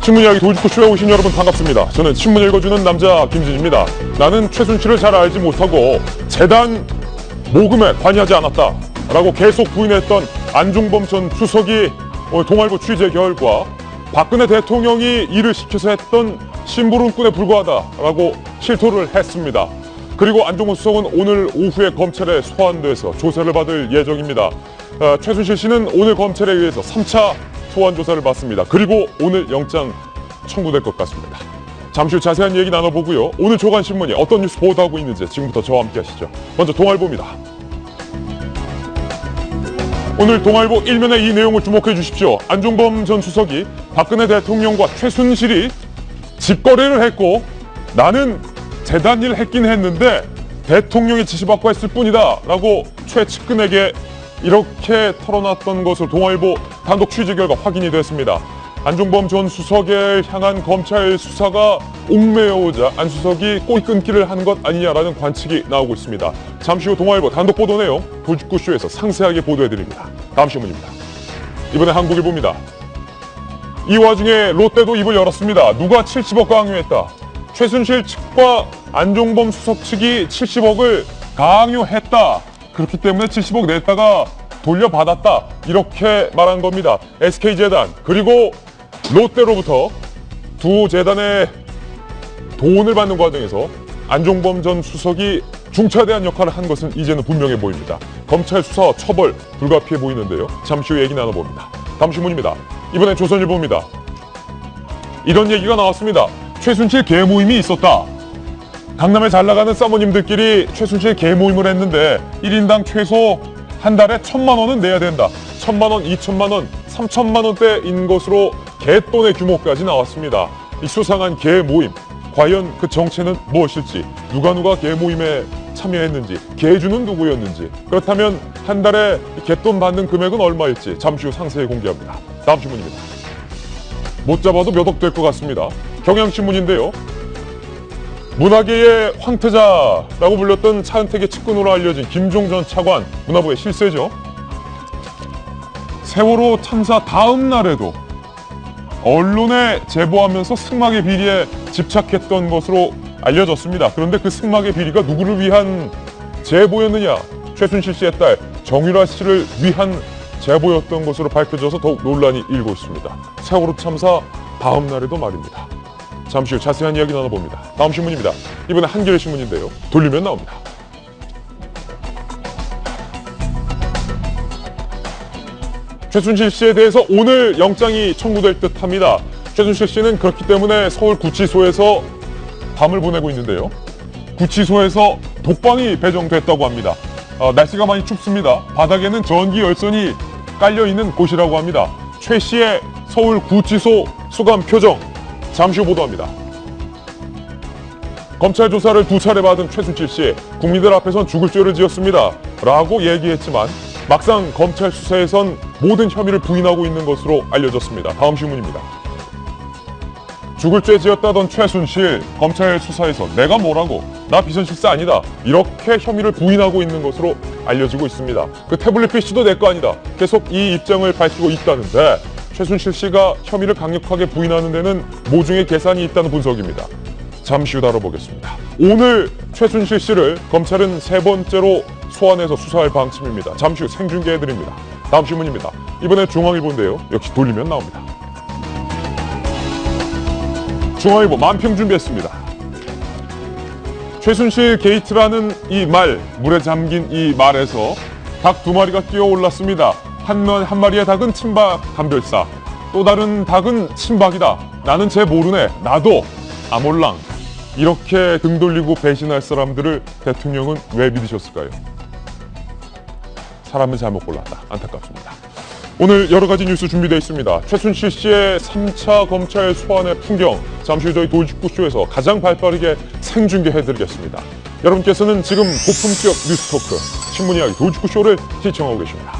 신문 이야기 도지코쇼에 오신 여러분 반갑습니다. 저는 신문 읽어주는 남자 김진입니다. 나는 최순실을 잘 알지 못하고 재단 모금에 관여하지 않았다라고 계속 부인했던 안종범 전 수석이 오늘 동아일보 취재 결과 박근혜 대통령이 일을 시켜서 했던 심부름꾼에 불과하다라고 실토를 했습니다. 그리고 안종범 수석은 오늘 오후에 검찰에 소환돼서 조사를 받을 예정입니다. 최순실 씨는 오늘 검찰에 의해서 3차 소환 조사를 받습니다. 그리고 오늘 영장 청구될 것 같습니다. 잠시 후 자세한 얘기 나눠보고요. 오늘 조간신문이 어떤 뉴스 보도하고 있는지 지금부터 저와 함께 하시죠. 먼저 동아일보입니다. 오늘 동아일보 일면의 이 내용을 주목해 주십시오. 안종범 전 수석이 박근혜 대통령과 최순실이 집거래를 했고 나는 재단 일을 했긴 했는데 대통령이 지시받고 했을 뿐이다 라고 최측근에게 이렇게 털어놨던 것으로 동아일보 단독 취재 결과 확인이 됐습니다. 안종범 전 수석을 향한 검찰 수사가 옥매어오자 안 수석이 꼬리 끊기를 한 것 아니냐라는 관측이 나오고 있습니다. 잠시 후 동아일보 단독 보도 내용 도지코쇼에서 상세하게 보도해드립니다. 다음 신문입니다. 이번에 한국일보입니다. 이 와중에 롯데도 입을 열었습니다. 누가 70억 강요했다. 최순실 측과 안종범 수석 측이 70억을 강요했다. 그렇기 때문에 70억 냈다가 돌려받았다. 이렇게 말한 겁니다. SK재단 그리고 롯데로부터 두 재단의 돈을 받는 과정에서 안종범 전 수석이 중차대한 역할을 한 것은 이제는 분명해 보입니다. 검찰 수사와 처벌 불가피해 보이는데요. 잠시 후 얘기 나눠봅니다. 다음 신문입니다. 이번엔 조선일보입니다. 이런 얘기가 나왔습니다. 최순실 개모임이 있었다. 강남에 잘 나가는 사모님들끼리 최순실 개모임을 했는데 1인당 최소 한 달에 1,000만 원은 내야 된다. 1,000만 원, 2,000만 원, 3,000만 원대인 것으로 개돈의 규모까지 나왔습니다. 이 수상한 개모임, 과연 그 정체는 무엇일지, 누가 개모임에 참여했는지, 개주는 누구였는지, 그렇다면 한 달에 개돈 받는 금액은 얼마일지 잠시 후 상세히 공개합니다. 다음 신문입니다. 못 잡아도 몇 억 될 것 같습니다. 경향신문인데요. 문화계의 황태자라고 불렸던 차은택의 측근으로 알려진 김종 전 차관, 문화부의 실세죠. 세월호 참사 다음 날에도 언론에 제보하면서 승막의 비리에 집착했던 것으로 알려졌습니다. 그런데 그 승막의 비리가 누구를 위한 제보였느냐? 최순실 씨의 딸 정유라 씨를 위한 제보였던 것으로 밝혀져서 더욱 논란이 일고 있습니다. 세월호 참사 다음 날에도 말입니다. 잠시 후 자세한 이야기 나눠봅니다. 다음 신문입니다. 이번에 한겨레 신문인데요. 돌리면 나옵니다. 최순실 씨에 대해서 오늘 영장이 청구될 듯합니다. 최순실 씨는 그렇기 때문에 서울구치소에서 밤을 보내고 있는데요. 구치소에서 독방이 배정됐다고 합니다. 날씨가 많이 춥습니다. 바닥에는 전기 열선이 깔려있는 곳이라고 합니다. 최 씨의 서울구치소 수감 표정 잠시 후 보도합니다. 검찰 조사를 2차례 받은 최순실 씨, 국민들 앞에선 죽을 죄를 지었습니다 라고 얘기했지만 막상 검찰 수사에선 모든 혐의를 부인하고 있는 것으로 알려졌습니다. 다음 신문입니다. 죽을 죄 지었다던 최순실, 검찰 수사에서 내가 뭐라고, 나 비선실세 아니다, 이렇게 혐의를 부인하고 있는 것으로 알려지고 있습니다. 그 태블릿 PC도 내 거 아니다, 계속 이 입장을 밝히고 있다는데 최순실 씨가 혐의를 강력하게 부인하는 데는 모종의 계산이 있다는 분석입니다. 잠시 후 다뤄보겠습니다. 오늘 최순실 씨를 검찰은 세 번째로 소환해서 수사할 방침입니다. 잠시 후 생중계해드립니다. 다음 신문입니다. 이번엔 중앙일보인데요. 역시 돌리면 나옵니다. 중앙일보 만평 준비했습니다. 최순실 게이트라는 이 말, 물에 잠긴 이 말에서 닭 2마리가 뛰어올랐습니다. 한 마리의 닭은 친박 감별사, 또 다른 닭은 친박이다. 나는 쟤 모르네. 나도 아몰랑. 이렇게 등 돌리고 배신할 사람들을 대통령은 왜 믿으셨을까요? 사람을 잘못 골랐다. 안타깝습니다. 오늘 여러 가지 뉴스 준비되어 있습니다. 최순실 씨의 3차 검찰 소환의 풍경, 잠시 후 저희 도지코쇼에서 가장 발빠르게 생중계해드리겠습니다. 여러분께서는 지금 고품격 뉴스토크 신문 이야기 도지코쇼를 시청하고 계십니다.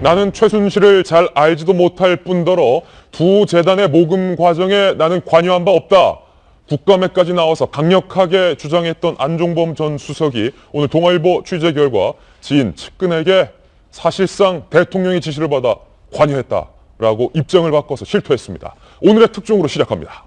나는 최순실을 잘 알지도 못할 뿐더러 두 재단의 모금 과정에 나는 관여한 바 없다. 국감에까지 나와서 강력하게 주장했던 안종범 전 수석이 오늘 동아일보 취재 결과 지인 측근에게 사실상 대통령의 지시를 받아 관여했다라고 입장을 바꿔서 실토했습니다. 오늘의 특종으로 시작합니다.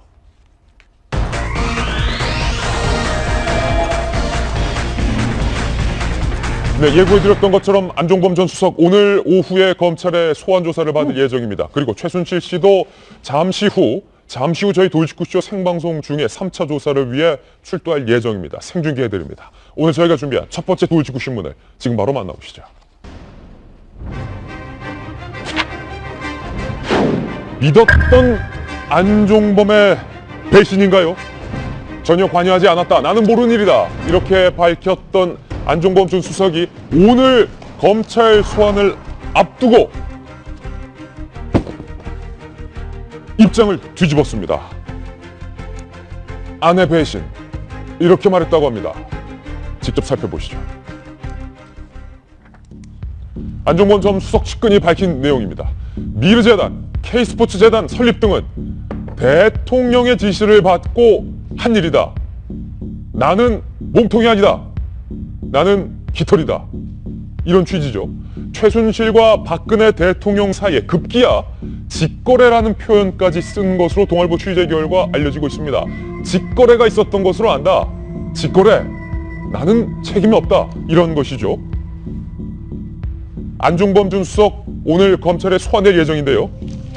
네, 예고해드렸던 것처럼 안종범 전 수석 오늘 오후에 검찰의 소환 조사를 받을 예정입니다. 그리고 최순실 씨도 잠시 후 저희 돌직구쇼 생방송 중에 3차 조사를 위해 출두할 예정입니다. 생중계해드립니다. 오늘 저희가 준비한 첫 번째 돌직구 신문을 지금 바로 만나보시죠. 믿었던 안종범의 배신인가요? 전혀 관여하지 않았다. 나는 모르는 일이다. 이렇게 밝혔던 안종범 전 수석이 오늘 검찰 소환을 앞두고 입장을 뒤집었습니다. 아내 배신 이렇게 말했다고 합니다. 직접 살펴보시죠. 안종범 전 수석 측근이 밝힌 내용입니다. 미르재단, K스포츠재단 설립 등은 대통령의 지시를 받고 한 일이다. 나는 몸통이 아니다. 나는 깃털이다. 이런 취지죠. 최순실과 박근혜 대통령 사이에 급기야 직거래라는 표현까지 쓴 것으로 동아일보 취재 결과 알려지고 있습니다. 직거래가 있었던 것으로 안다. 직거래. 나는 책임이 없다. 이런 것이죠. 안종범 전 수석 오늘 검찰에 소환될 예정인데요.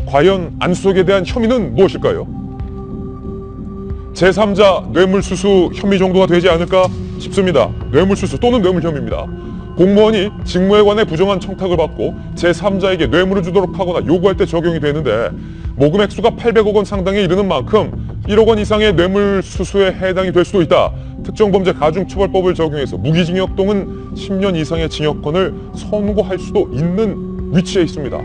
과연 안 수석에 대한 혐의는 무엇일까요? 제3자 뇌물수수 혐의 정도가 되지 않을까 싶습니다. 뇌물수수 또는 뇌물 혐의입니다. 공무원이 직무에 관해 부정한 청탁을 받고 제3자에게 뇌물을 주도록 하거나 요구할 때 적용이 되는데 모금 액수가 800억 원 상당에 이르는 만큼 1억 원 이상의 뇌물수수에 해당이 될 수도 있다. 특정범죄 가중처벌법을 적용해서 무기징역 또는 10년 이상의 징역권을 선고할 수도 있는 위치에 있습니다.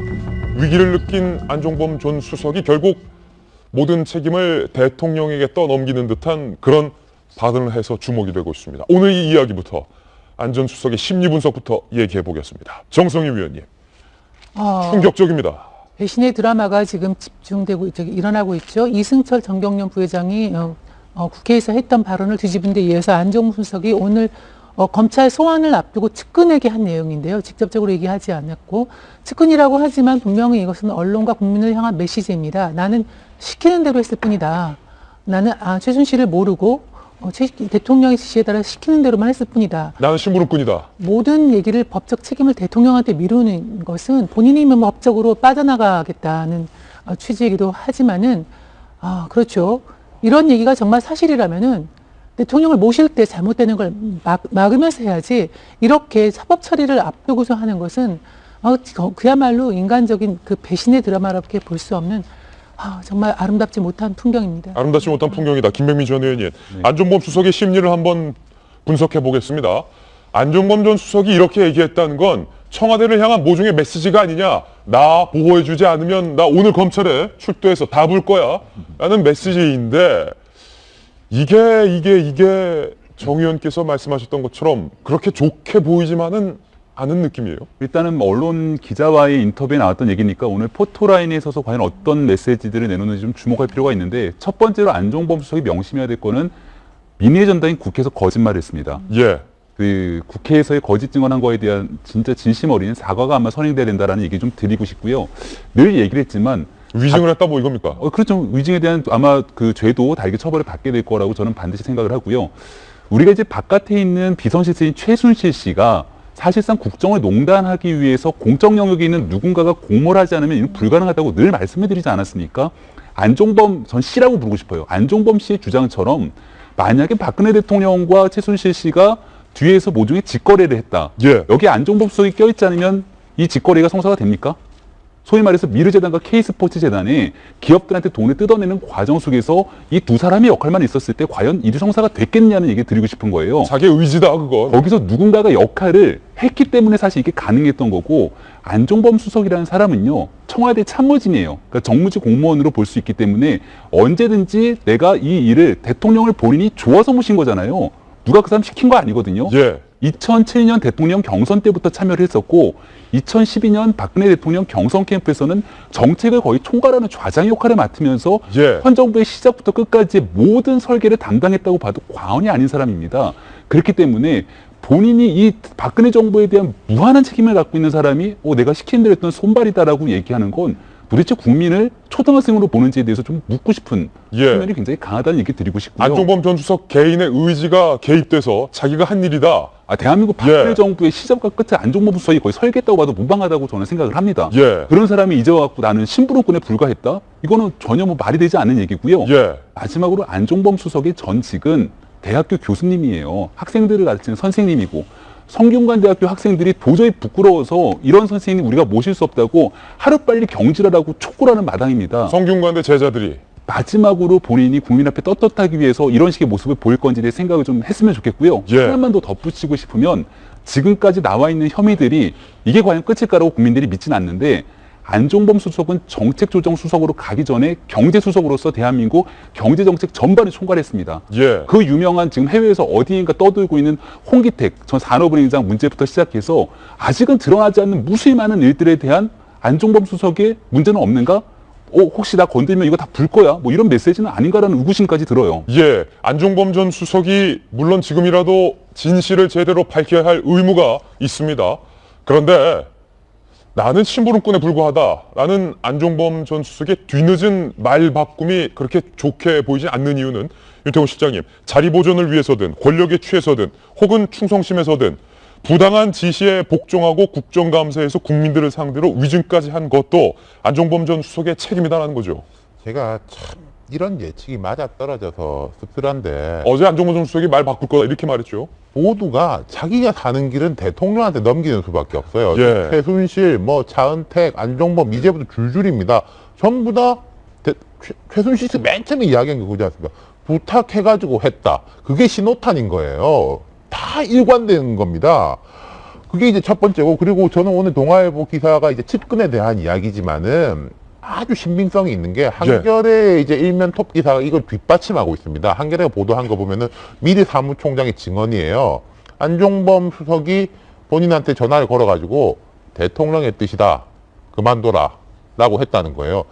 위기를 느낀 안종범 전 수석이 결국 모든 책임을 대통령에게 떠넘기는 듯한 그런 발언을 해서 주목이 되고 있습니다. 오늘 이 이야기부터 안 전 수석의 심리 분석부터 얘기해 보겠습니다. 정성희 위원님. 충격적입니다. 배신의 드라마가 지금 일어나고 있죠. 이승철 정경련 부회장이 국회에서 했던 발언을 뒤집은 데 이어서 안종범 수석이 오늘 검찰 소환을 앞두고 측근에게 한 내용인데요. 직접적으로 얘기하지 않았고 측근이라고 하지만 분명히 이것은 언론과 국민을 향한 메시지입니다. 나는 시키는 대로 했을 뿐이다. 나는 최순실을 모르고 대통령의 지시에 따라 시키는 대로만 했을 뿐이다. 나는 심부름꾼이다. 모든 얘기를 법적 책임을 대통령한테 미루는 것은 본인이 법적으로 빠져나가겠다는 취지이기도 하지만은 그렇죠. 이런 얘기가 정말 사실이라면은 대통령을 모실 때 잘못되는 걸 막으면서 해야지 이렇게 사법 처리를 앞두고서 하는 것은 그야말로 인간적인 그 배신의 드라마롭게 볼 수 없는 정말 아름답지 못한 풍경입니다. 아름답지 못한 풍경이다. 김백민 전 의원님. 네. 안종범 수석의 심리를 한번 분석해 보겠습니다. 안종범 전 수석이 이렇게 얘기했다는 건 청와대를 향한 모종의 메시지가 아니냐. 나 보호해주지 않으면 나 오늘 검찰에 출두해서 다 불 거야. 라는 메시지인데 이게 정 의원께서 말씀하셨던 것처럼 그렇게 좋게 보이지만은 않은 느낌이에요. 일단은 언론 기자와의 인터뷰에 나왔던 얘기니까 오늘 포토라인에 서서 과연 어떤 메시지들을 내놓는지 좀 주목할 필요가 있는데 첫 번째로 안종범 수석이 명심해야 될 거는 민의의 전당인 국회에서 거짓말을 했습니다. 예. 그 국회에서의 거짓 증언한 거에 대한 진짜 진심 어린 사과가 아마 선행돼야 된다라는 얘기 좀 드리고 싶고요. 늘 얘기를 했지만 위증을 했다 뭐 이겁니까? 그렇죠. 위증에 대한 아마 그 죄도 달게 처벌을 받게 될 거라고 저는 반드시 생각을 하고요. 우리가 이제 바깥에 있는 비선실세인 최순실 씨가 사실상 국정을 농단하기 위해서 공적 영역에 있는 누군가가 공모를 하지 않으면 이는 불가능하다고 늘 말씀해드리지 않았습니까? 안종범, 전 씨라고 부르고 싶어요. 안종범 씨의 주장처럼 만약에 박근혜 대통령과 최순실 씨가 뒤에서 모종의 직거래를 했다. 예. 여기 안종범 수석이 껴있지 않으면 이 직거래가 성사가 됩니까? 소위 말해서 미르재단과 K스포츠재단이 기업들한테 돈을 뜯어내는 과정 속에서 이 두 사람의 역할만 있었을 때 과연 일이 성사가 됐겠냐는 얘기 드리고 싶은 거예요. 자기의 의지다 그건. 거기서 누군가가 역할을 했기 때문에 사실 이게 가능했던 거고 안종범 수석이라는 사람은요. 청와대 참모진이에요. 그러니까 정무직 공무원으로 볼 수 있기 때문에 언제든지 내가 이 일을 대통령을 본인이 좋아서 모신 거잖아요. 누가 그 사람 시킨 거 아니거든요. 예. 2007년 대통령 경선 때부터 참여를 했었고 2012년 박근혜 대통령 경선 캠프에서는 정책을 거의 총괄하는 좌장 역할을 맡으면서 예. 현 정부의 시작부터 끝까지 모든 설계를 담당했다고 봐도 과언이 아닌 사람입니다. 그렇기 때문에 본인이 이 박근혜 정부에 대한 무한한 책임을 갖고 있는 사람이 내가 시킨 대로 했던 손발이다라고 얘기하는 건 도대체 국민을 초등학생으로 보는지에 대해서 좀 묻고 싶은 측면이 굉장히 강하다는 얘기 드리고 싶고요. 안종범 전 수석 개인의 의지가 개입돼서 자기가 한 일이다. 대한민국 박근혜 정부의 시작과 끝에 안종범 수석이 거의 설계했다고 봐도 무방하다고 저는 생각을 합니다. 그런 사람이 이제 와갖고 나는 심부름꾼에 불과했다? 이거는 전혀 말이 되지 않는 얘기고요. 마지막으로 안종범 수석의 전직은 대학교 교수님이에요. 학생들을 가르치는 선생님이고 성균관대학교 학생들이 도저히 부끄러워서 이런 선생님 우리가 모실 수 없다고 하루빨리 경질하라고 촉구를 하는 마당입니다. 성균관대 제자들이. 마지막으로 본인이 국민 앞에 떳떳하기 위해서 이런 식의 모습을 보일 건지에 대해 생각을 좀 했으면 좋겠고요. 하나만 더 덧붙이고 싶으면 지금까지 나와 있는 혐의들이 이게 과연 끝일까라고 국민들이 믿진 않는데 안종범 수석은 정책조정수석으로 가기 전에 경제수석으로서 대한민국 경제정책 전반을 총괄했습니다. 그 유명한 지금 해외에서 어디인가 떠들고 있는 홍기택 전 산업은행장 문제부터 시작해서 아직은 드러나지 않는 무수히 많은 일들에 대한 안종범 수석의 문제는 없는가? 혹시 나 건들면 이거 다 불 거야? 이런 메시지는 아닌가라는 의구심까지 들어요. 안종범 전 수석이 물론 지금이라도 진실을 제대로 밝혀야 할 의무가 있습니다. 그런데 나는 심부름꾼에 불과하다. 라는 안종범 전 수석의 뒤늦은 말 바꿈이 그렇게 좋게 보이지 않는 이유는 윤태곤 실장님, 자리 보존을 위해서든 권력에 취해서든 혹은 충성심에서든 부당한 지시에 복종하고 국정감사에서 국민들을 상대로 위증까지 한 것도 안종범 전 수석의 책임이다라는 거죠. 제가 참 이런 예측이 맞아떨어져서 씁쓸한데 어제 안종범 전 수석이 말 바꿀 거다 이렇게 말했죠. 모두가 자기가 사는 길은 대통령한테 넘기는 수밖에 없어요. 최순실, 차은택, 안종범 이제부터 줄줄입니다. 전부 다 최순실 맨 처음에 이야기한 게 그거지 않습니까? 부탁해가지고 했다. 그게 신호탄인 거예요. 다 일관되는 겁니다. 그게 이제 첫 번째고, 그리고 저는 오늘 동아일보 기사가 이제 측근에 대한 이야기지만은 아주 신빙성이 있는 게 한겨레 이제 일면 톱 기사가 이걸 뒷받침하고 있습니다. 한겨레가 보도한 거 보면은 미래 사무총장의 증언이에요. 안종범 수석이 본인한테 전화를 걸어가지고 대통령의 뜻이다. 그만둬라. 라고 했다는 거예요.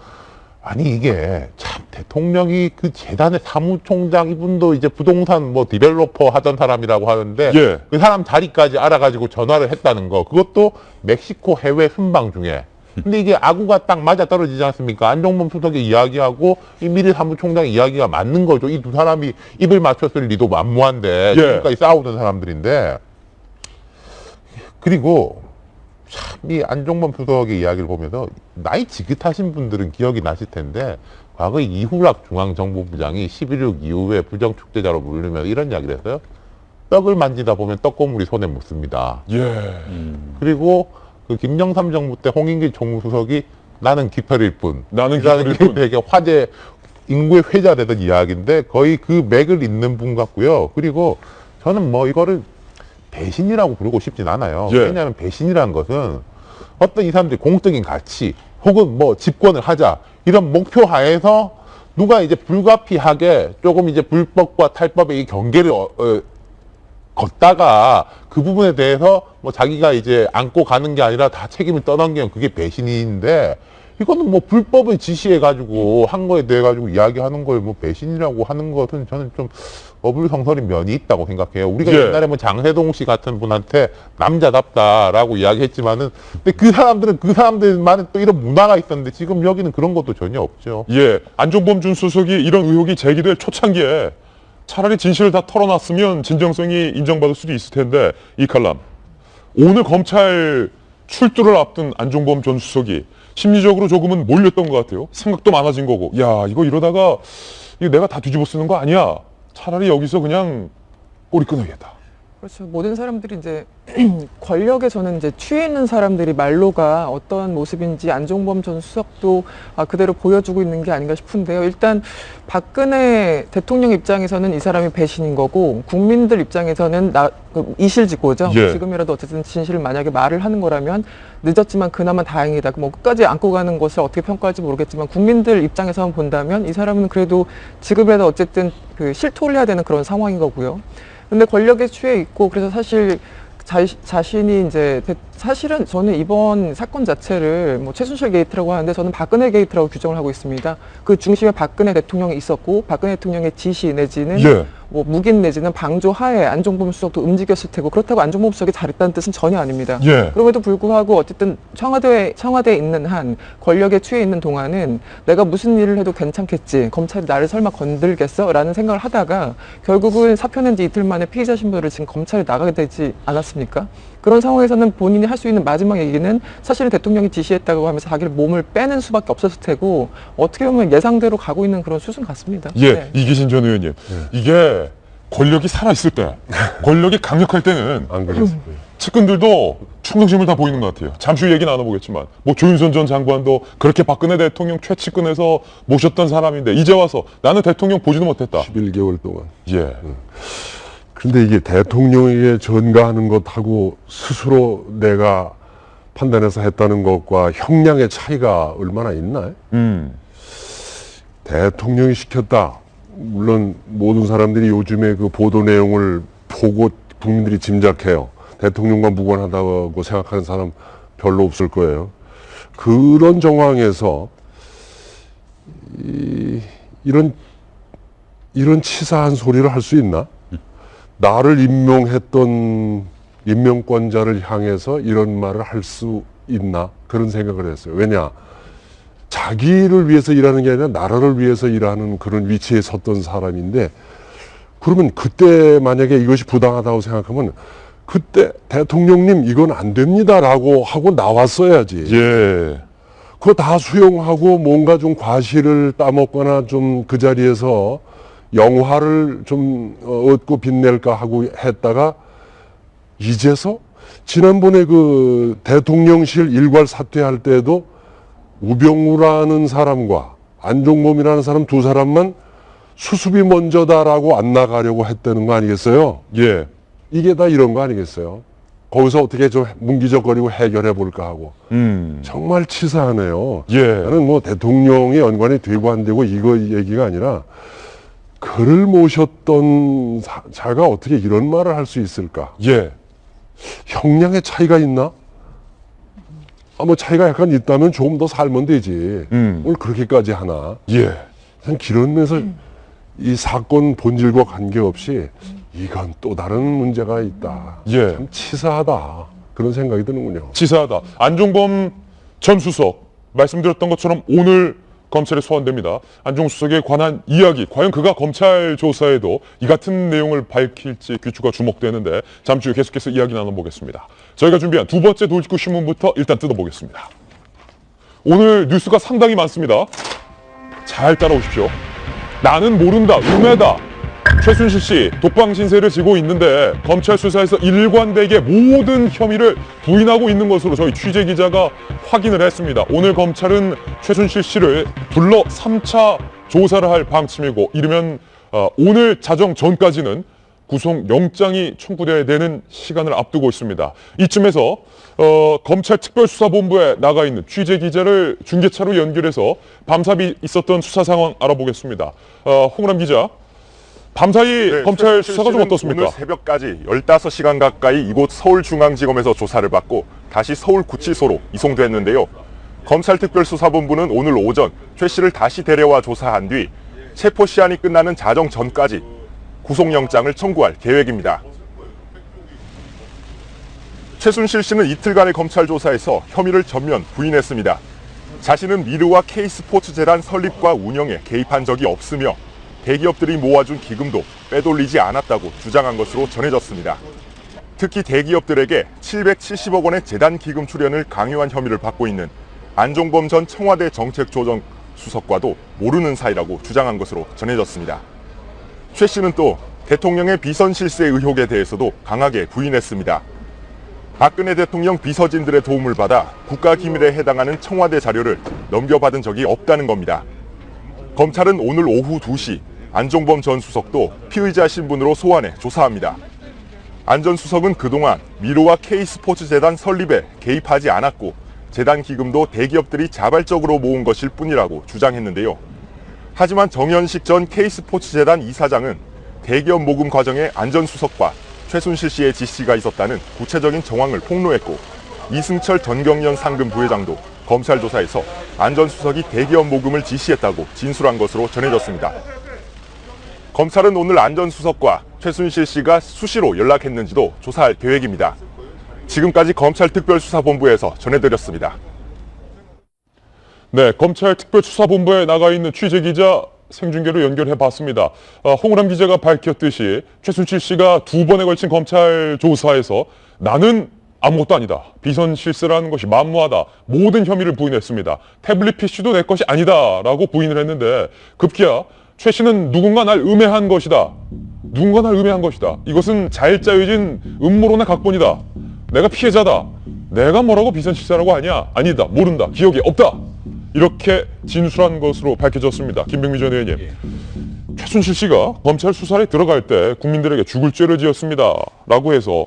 아니 이게 참 대통령이 그 재단의 사무총장 이분도 이제 부동산 디벨로퍼 하던 사람이라고 하는데 그 사람 자리까지 알아가지고 전화를 했다는 거. 그것도 멕시코 해외 순방 중에. 근데 이게 아구가 딱 맞아 떨어지지 않습니까? 안종범 수석의 이야기하고 이 미래 사무총장의 이야기가 맞는 거죠. 이 두 사람이 입을 맞췄을 리도 만무한데 지금까지 싸우던 사람들인데. 그리고 참 이 안종범 수석의 이야기를 보면서 나이 지긋하신 분들은 기억이 나실 텐데 과거 이후락 중앙정보부장이 11.6 이후에 부정축제자로 불리면서 이런 이야기를 했어요. 떡을 만지다 보면 떡고물이 손에 묻습니다. 그리고 그 김영삼 정부 때 홍인길 총수석이 나는 깃털일 뿐. 나는 깃털일 뿐. 되게 화제, 인구의 회자되던 이야기인데 거의 그 맥을 잇는 분 같고요. 그리고 저는 이거를 배신이라고 부르고 싶진 않아요. 왜냐하면 배신이라는 것은 어떤 이 사람들이 공적인 가치 혹은 집권을 하자 이런 목표 하에서 누가 이제 불가피하게 조금 이제 불법과 탈법의 이 경계를 걷다가 그 부분에 대해서 자기가 이제 안고 가는 게 아니라 다 책임을 떠넘기면 그게 배신인데 이거는 불법을 지시해가지고 한 거에 대해 가지고 이야기하는 걸 배신이라고 하는 것은 저는 좀 어불성설인 면이 있다고 생각해요. 우리가 옛날에 장세동 씨 같은 분한테 남자답다라고 이야기했지만은 근데 그 사람들은 그 사람들만의 또 이런 문화가 있었는데 지금 여기는 그런 것도 전혀 없죠. 안종범 전 수석이 이런 의혹이 제기될 초창기에 차라리 진실을 다 털어놨으면 진정성이 인정받을 수도 있을 텐데 이 칼럼 오늘 검찰 출두를 앞둔 안종범 전 수석이 심리적으로 조금은 몰렸던 것 같아요. 생각도 많아진 거고 이거 이러다가 이거 내가 다 뒤집어 쓰는 거 아니야. 차라리 여기서 그냥 꼬리 끊어야겠다. 그렇죠. 모든 사람들이 이제 권력에 저는 이제 취해 있는 사람들이 말로가 어떤 모습인지 안종범 전 수석도 그대로 보여주고 있는 게 아닌가 싶은데요. 일단 박근혜 대통령 입장에서는 이 사람이 배신인 거고 국민들 입장에서는 이실직고죠. 지금이라도 어쨌든 진실을 만약에 말을 하는 거라면 늦었지만 그나마 다행이다. 끝까지 안고 가는 것을 어떻게 평가할지 모르겠지만 국민들 입장에서만 본다면 이 사람은 그래도 지금이라도 어쨌든 실토를 해야 되는 그런 상황인 거고요. 근데 권력에 취해 있고 그래서 사실 자신이 이제 사실은 저는 이번 사건 자체를 뭐 최순실 게이트라고 하는데 저는 박근혜 게이트라고 규정을 하고 있습니다. 그 중심에 박근혜 대통령이 있었고 박근혜 대통령의 지시 내지는 예. 뭐 묵인 내지는 방조 하에 안종범 수석도 움직였을 테고 그렇다고 안종범 수석이 잘했다는 뜻은 전혀 아닙니다. 예. 그럼에도 불구하고 어쨌든 청와대에 있는 한 권력에 취해 있는 동안은 내가 무슨 일을 해도 괜찮겠지 검찰이 나를 설마 건들겠어? 라는 생각을 하다가 결국은 사표 낸 지 이틀 만에 피의자 신분으로 지금 검찰에 나가게 되지 않았습니까? 그런 상황에서는 본인이 할 수 있는 마지막 얘기는 사실은 대통령이 지시했다고 하면서 자기를 몸을 빼는 수밖에 없었을 테고 어떻게 보면 예상대로 가고 있는 그런 수순 같습니다. 예, 네. 이기신 전 의원님. 이게 권력이 살아있을 때, 권력이 강력할 때는 안 그랬어요. 측근들도 충성심을 다 보이는 것 같아요. 잠시 후 얘기 나눠보겠지만 뭐 조윤선 전 장관도 그렇게 박근혜 대통령 최측근에서 모셨던 사람인데 이제 와서 나는 대통령 보지도 못했다. 11개월 동안. 예. 근데 이게 대통령에게 전가하는 것하고 스스로 내가 판단해서 했다는 것과 형량의 차이가 얼마나 있나요? 대통령이 시켰다. 물론 모든 사람들이 요즘에 그 보도 내용을 보고 국민들이 짐작해요. 대통령과 무관하다고 생각하는 사람 별로 없을 거예요. 그런 정황에서 이런 치사한 소리를 할 수 있나? 나를 임명했던 임명권자를 향해서 이런 말을 할 수 있나? 그런 생각을 했어요. 왜냐? 자기를 위해서 일하는 게 아니라 나라를 위해서 일하는 그런 위치에 섰던 사람인데, 그러면 그때 만약에 이것이 부당하다고 생각하면 그때 대통령님 이건 안 됩니다라고 하고 나왔어야지. 예. 그거 다 수용하고 뭔가 좀 과실을 따먹거나 좀 그 자리에서 영화를 좀 얻고 빛낼까 하고 했다가 이제서 지난번에 그 대통령실 일괄 사퇴할 때도 우병우라는 사람과 안종범이라는 사람 두 사람만 수습이 먼저다라고 안 나가려고 했다는 거 아니겠어요? 예. 이게 다 이런 거 아니겠어요? 거기서 어떻게 좀 문기적거리고 해결해 볼까 하고. 정말 치사하네요. 예. 나는 뭐 대통령이 연관이 되고 안 되고 이거 얘기가 아니라 그를 모셨던 자가 어떻게 이런 말을 할 수 있을까? 예. 형량의 차이가 있나? 뭐 차이가 약간 있다면 조금 더 살면 되지. 오늘 그렇게까지 하나? 예. 그냥 기르면서 이 사건 본질과 관계없이 이건 또 다른 문제가 있다. 예. 참 치사하다. 그런 생각이 드는군요. 치사하다. 안종범 전 수석 말씀드렸던 것처럼 오늘 검찰에 소환됩니다. 안종범 수석에 관한 이야기, 과연 그가 검찰 조사에도 이 같은 내용을 밝힐지 귀추가 주목되는데 잠시 후 계속해서 이야기 나눠보겠습니다. 저희가 준비한 두 번째 돌직구 신문부터 일단 뜯어보겠습니다. 오늘 뉴스가 상당히 많습니다. 잘 따라오십시오. 나는 모른다, 음해다. 최순실 씨 독방 신세를 지고 있는데 검찰 수사에서 일관되게 모든 혐의를 부인하고 있는 것으로 저희 취재 기자가 확인을 했습니다. 오늘 검찰은 최순실 씨를 불러 3차 조사를 할 방침이고 이르면 오늘 자정 전까지는 구속영장이 청구돼야 되는 시간을 앞두고 있습니다. 이쯤에서 검찰 특별수사본부에 나가 있는 취재 기자를 중계차로 연결해서 밤사이 있었던 수사 상황 알아보겠습니다. 홍람 기자. 밤사이 검찰 수사가 좀 어떻습니까? 오늘 새벽까지 15시간 가까이 이곳 서울중앙지검에서 조사를 받고 다시 서울구치소로 이송됐는데요. 검찰특별수사본부는 오늘 오전 최 씨를 다시 데려와 조사한 뒤 체포시한이 끝나는 자정 전까지 구속영장을 청구할 계획입니다. 최순실 씨는 이틀간의 검찰 조사에서 혐의를 전면 부인했습니다. 자신은 미르와 K스포츠재단 설립과 운영에 개입한 적이 없으며 대기업들이 모아준 기금도 빼돌리지 않았다고 주장한 것으로 전해졌습니다. 특히 대기업들에게 770억 원의 재단 기금 출연을 강요한 혐의를 받고 있는 안종범 전 청와대 정책조정수석과도 모르는 사이라고 주장한 것으로 전해졌습니다. 최 씨는 또 대통령의 비선 실세 의혹에 대해서도 강하게 부인했습니다. 박근혜 대통령 비서진들의 도움을 받아 국가기밀에 해당하는 청와대 자료를 넘겨받은 적이 없다는 겁니다. 검찰은 오늘 오후 2시 안종범 전 수석도 피의자 신분으로 소환해 조사합니다. 안 전 수석은 그동안 미르와 K스포츠재단 설립에 개입하지 않았고 재단 기금도 대기업들이 자발적으로 모은 것일 뿐이라고 주장했는데요. 하지만 정현식 전 K스포츠재단 이사장은 대기업 모금 과정에 안전수석과 최순실 씨의 지시가 있었다는 구체적인 정황을 폭로했고, 이승철 전경련 상금 부회장도 검찰 조사에서 안전수석이 대기업 모금을 지시했다고 진술한 것으로 전해졌습니다. 검찰은 오늘 안전수석과 최순실 씨가 수시로 연락했는지도 조사할 계획입니다. 지금까지 검찰특별수사본부에서 전해드렸습니다. 네, 검찰 특별수사본부에 나가 있는 취재기자 생중계로 연결해봤습니다. 홍우람 기자가 밝혔듯이 최순실 씨가 2번에 걸친 검찰 조사에서 나는 아무것도 아니다, 비선 실세라는 것이 만무하다, 모든 혐의를 부인했습니다. 태블릿 PC도 내 것이 아니다 라고 부인을 했는데, 급기야 최 씨는 누군가 날 음해한 것이다, 누군가 날 음해한 것이다, 이것은 잘 짜여진 음모론의 각본이다, 내가 피해자다, 내가 뭐라고 비선 실세라고 하냐, 아니다, 모른다, 기억이 없다, 이렇게 진술한 것으로 밝혀졌습니다. 김병미 전 의원님, 최순실 씨가 검찰 수사에 들어갈 때 국민들에게 죽을 죄를 지었습니다 라고 해서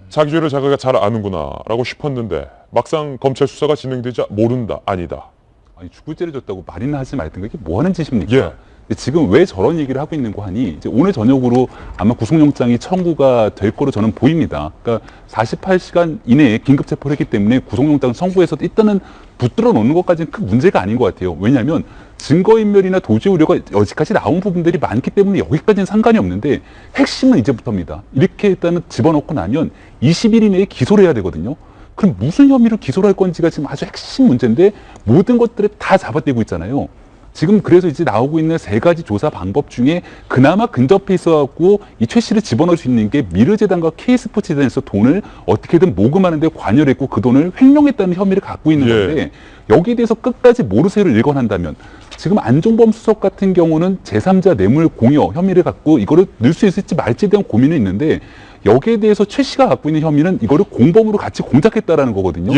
자기 죄를 자기가 잘 아는구나 라고 싶었는데, 막상 검찰 수사가 진행되자 모른다, 아니다. 아니, 죽을 죄를 줬다고 말이나 하지 말든가, 이게 뭐 하는 짓입니까? 예. 지금 왜 저런 얘기를 하고 있는 거 하니, 이제 오늘 저녁으로 아마 구속영장이 청구가 될 거로 저는 보입니다. 그러니까 48시간 이내에 긴급 체포를 했기 때문에 구속영장 청구해서 일단은 붙들어 놓는 것까지는 큰 문제가 아닌 것 같아요. 왜냐하면 증거인멸이나 도주 우려가 여지까지 나온 부분들이 많기 때문에 여기까지는 상관이 없는데, 핵심은 이제부터입니다. 이렇게 일단은 집어넣고 나면 20일 이내에 기소를 해야 되거든요. 그럼 무슨 혐의로 기소를 할 건지가 지금 아주 핵심 문제인데, 모든 것들을 다 잡아떼고 있잖아요. 지금 그래서 이제 나오고 있는 3가지 조사 방법 중에 그나마 근접해 있어갖고 이 최 씨를 집어넣을 수 있는 게 미르재단과 K스포츠재단에서 돈을 어떻게든 모금하는 데 관여를 했고 그 돈을 횡령했다는 혐의를 갖고 있는 건데, 여기에 대해서 끝까지 모르쇠를 일관한다면, 지금 안종범 수석 같은 경우는 제3자 뇌물 공여 혐의를 갖고 이거를 넣을 수 있을지 말지에 대한 고민이 있는데, 여기에 대해서 최 씨가 갖고 있는 혐의는 이거를 공범으로 같이 공작했다라는 거거든요.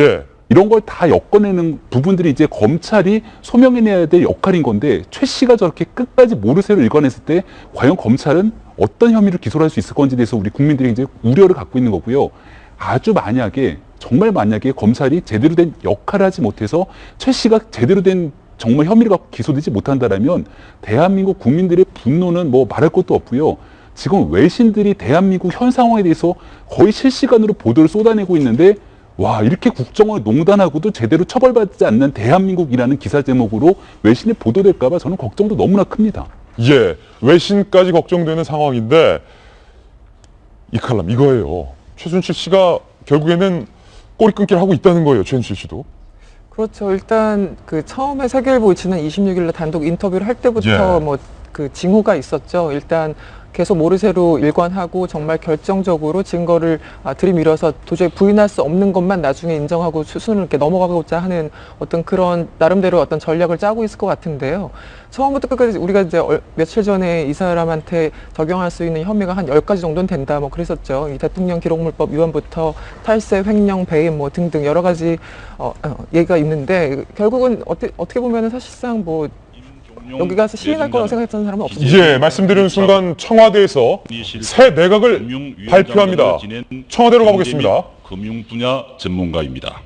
이런 걸 다 엮어내는 부분들이 이제 검찰이 소명해내야 될 역할인 건데, 최 씨가 저렇게 끝까지 모르쇠로 일관했을 때 과연 검찰은 어떤 혐의를 기소를 할 수 있을 건지에 대해서 우리 국민들이 이제 우려를 갖고 있는 거고요. 아주 만약에, 정말 만약에 검찰이 제대로 된 역할을 하지 못해서 최 씨가 제대로 된 정말 혐의를 갖고 기소되지 못한다라면 대한민국 국민들의 분노는 뭐 말할 것도 없고요. 지금 외신들이 대한민국 현 상황에 대해서 거의 실시간으로 보도를 쏟아내고 있는데, 와, 이렇게 국정을 농단하고도 제대로 처벌받지 않는 대한민국이라는 기사 제목으로 외신에 보도될까봐 저는 걱정도 너무나 큽니다. 예, 외신까지 걱정되는 상황인데, 이 칼럼 이거예요. 최순실 씨가 결국에는 꼬리 끊기를 하고 있다는 거예요, 최순실 씨도. 그렇죠. 일단 그 처음에 세계일보 지난 26일 날 단독 인터뷰를 할 때부터 뭐 그 징후가 있었죠. 일단 계속 모르쇠로 일관하고 정말 결정적으로 증거를 들이밀어서 도저히 부인할 수 없는 것만 나중에 인정하고 수순을 이렇게 넘어가고자 하는 어떤 그런 나름대로 어떤 전략을 짜고 있을 것 같은데요. 처음부터 끝까지 우리가 이제 며칠 전에 이 사람한테 적용할 수 있는 혐의가 한 10가지 정도는 된다 뭐 그랬었죠. 이 대통령 기록물법 위반부터 탈세, 횡령, 배임 뭐 등등 여러 가지 얘기가 있는데, 결국은 어떻게 보면은 사실상 뭐 여기 가서 시행할 거라고 생각했던 사람은 없습니다. 예, 말씀드리는 순간 청와대에서 새 내각을 발표합니다. 청와대로 가보겠습니다. 금융 분야 전문가입니다.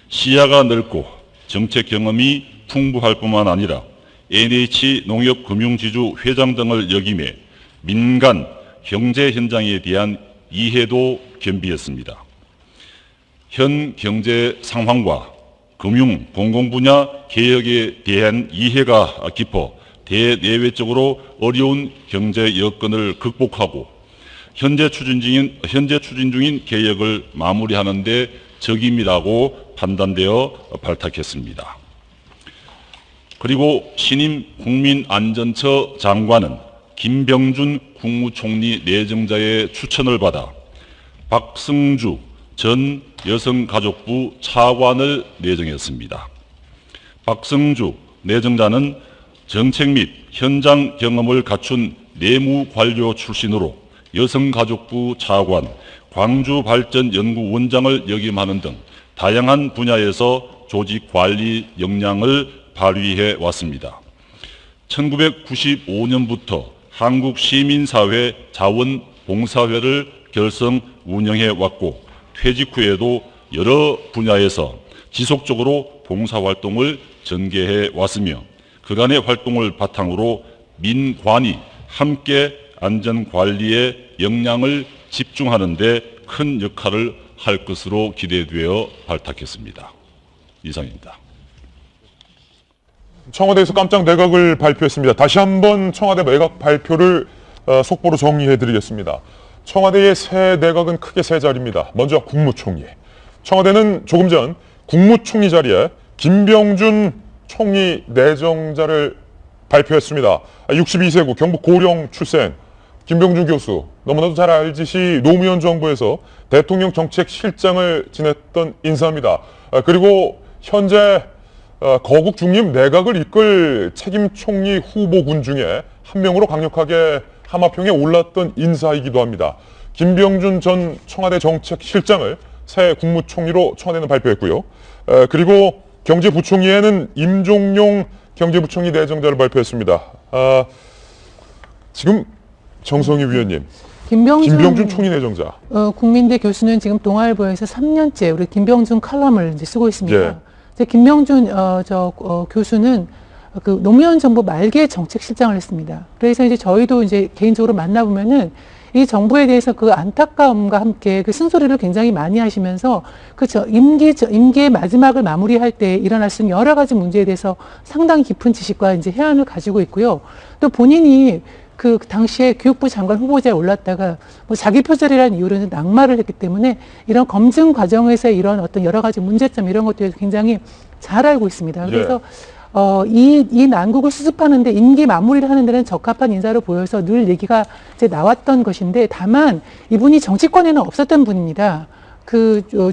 시야가 넓고 정책 경험이 풍부할 뿐만 아니라 NH농협금융지주 회장 등을 역임해 민간 경제 현장에 대한 이해도 겸비했습니다. 현 경제 상황과 금융, 공공분야 개혁에 대한 이해가 깊어 대내외적으로 어려운 경제 여건을 극복하고 현재 추진 중인 개혁을 마무리하는 데 적임이라고 판단되어 발탁했습니다. 그리고 신임 국민안전처 장관은 김병준 국무총리 내정자의 추천을 받아 박승주 전 여성가족부 차관을 내정했습니다. 박승주 내정자는 정책 및 현장 경험을 갖춘 내무관료 출신으로 여성가족부 차관, 광주발전연구원장을 역임하는 등 다양한 분야에서 조직관리 역량을 발휘해 왔습니다. 1995년부터 한국시민사회 자원봉사회를 결성 운영해 왔고, 퇴직 후에도 여러 분야에서 지속적으로 봉사활동을 전개해 왔으며, 그간의 활동을 바탕으로 민관이 함께 안전 관리에 역량을 집중하는 데 큰 역할을 할 것으로 기대되어 발탁했습니다. 이상입니다. 청와대에서 깜짝 내각을 발표했습니다. 다시 한번 청와대 내각 발표를 속보로 정리해드리겠습니다. 청와대의 새 내각은 크게 세 자리입니다. 먼저 국무총리. 청와대는 조금 전 국무총리 자리에 김병준 총리 내정자를 발표했습니다. 62세고 경북 고령 출생 김병준 교수, 너무나도 잘 알듯이 노무현 정부에서 대통령 정책실장을 지냈던 인사입니다. 그리고 현재 거국 중립 내각을 이끌 책임 총리 후보군 중에 한 명으로 강력하게 하마평에 올랐던 인사이기도 합니다. 김병준 전 청와대 정책실장을 새 국무총리로 청와대는 발표했고요. 그리고 경제부총리에는 임종용 경제부총리 내정자를 발표했습니다. 지금 정성희 위원님, 김병준 총리 내정자. 국민대 교수는 지금 동아일보에서 3년째 우리 김병준 칼럼을 이제 쓰고 있습니다. 예. 이제 김병준 교수는 그 노무현 정부 말기에 정책실장을 했습니다. 그래서 이제 저희도 이제 개인적으로 만나보면은 이 정부에 대해서 그 안타까움과 함께 그 쓴소리를 굉장히 많이 하시면서 임기의 마지막을 마무리할 때 일어날 수 있는 여러 가지 문제에 대해서 상당히 깊은 지식과 이제 해안을 가지고 있고요. 또 본인이 그 당시에 교육부 장관 후보자에 올랐다가 뭐 자기 표절이라는 이유로 낙마를 했기 때문에 이런 검증 과정에서의 이런 어떤 여러 가지 문제점 이런 것들에 굉장히 잘 알고 있습니다. 그래서 이 난국을 수습하는데 임기 마무리를 하는 데는 적합한 인사로 보여서 늘 얘기가 이제 나왔던 것인데 다만 이분이 정치권에는 없었던 분입니다.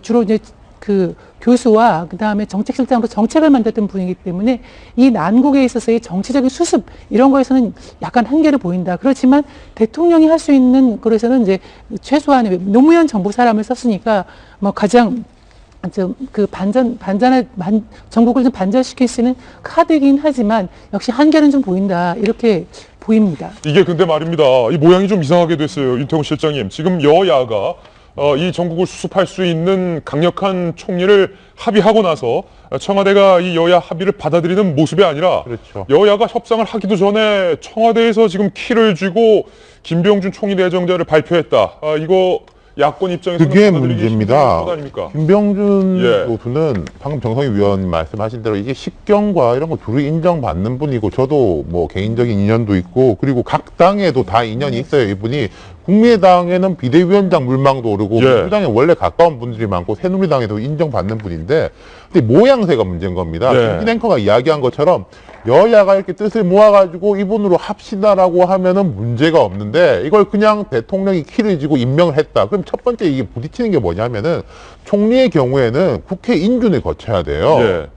주로 이제 그 교수와 그 다음에 정책실장으로 정책을 만들던 분이기 때문에 이 난국에 있어서의 정치적인 수습 이런 거에서는 약간 한계를 보인다. 그렇지만 대통령이 할 수 있는 그래서는 이제 최소한의 노무현 정부 사람을 썼으니까 뭐 가장 전국을 좀 반전시킬 수 있는 카드이긴 하지만 역시 한계는 좀 보인다. 이렇게 보입니다. 이게 근데 말입니다. 이 모양이 좀 이상하게 됐어요. 윤태곤 실장님. 지금 여야가 이 전국을 수습할 수 있는 강력한 총리를 합의하고 나서 청와대가 이 여야 합의를 받아들이는 모습이 아니라 그렇죠. 여야가 협상을 하기도 전에 청와대에서 지금 키를 쥐고 김병준 총리 내정자를 발표했다. 이거 야권 입장에서는 그게 문제입니다. 아닙니까? 김병준 교수는 방금 정성희 위원님 말씀하신 대로 이게 식경과 이런 거 둘이 인정받는 분이고 저도 뭐 개인적인 인연도 있고 그리고 각 당에도 다 인연이 있어요. 이분이 국민의당에는 비대위원장 물망도 오르고 민주당에 원래 가까운 분들이 많고 새누리당에도 인정받는 분인데 근데 모양새가 문제인 겁니다. 김진 앵커가 이야기한 것처럼 여야가 이렇게 뜻을 모아가지고 이분으로 합시다라고 하면은 문제가 없는데 이걸 그냥 대통령이 키를 쥐고 임명을 했다. 그럼 첫 번째 이게 부딪히는 게 뭐냐면은 총리의 경우에는 국회 인준을 거쳐야 돼요.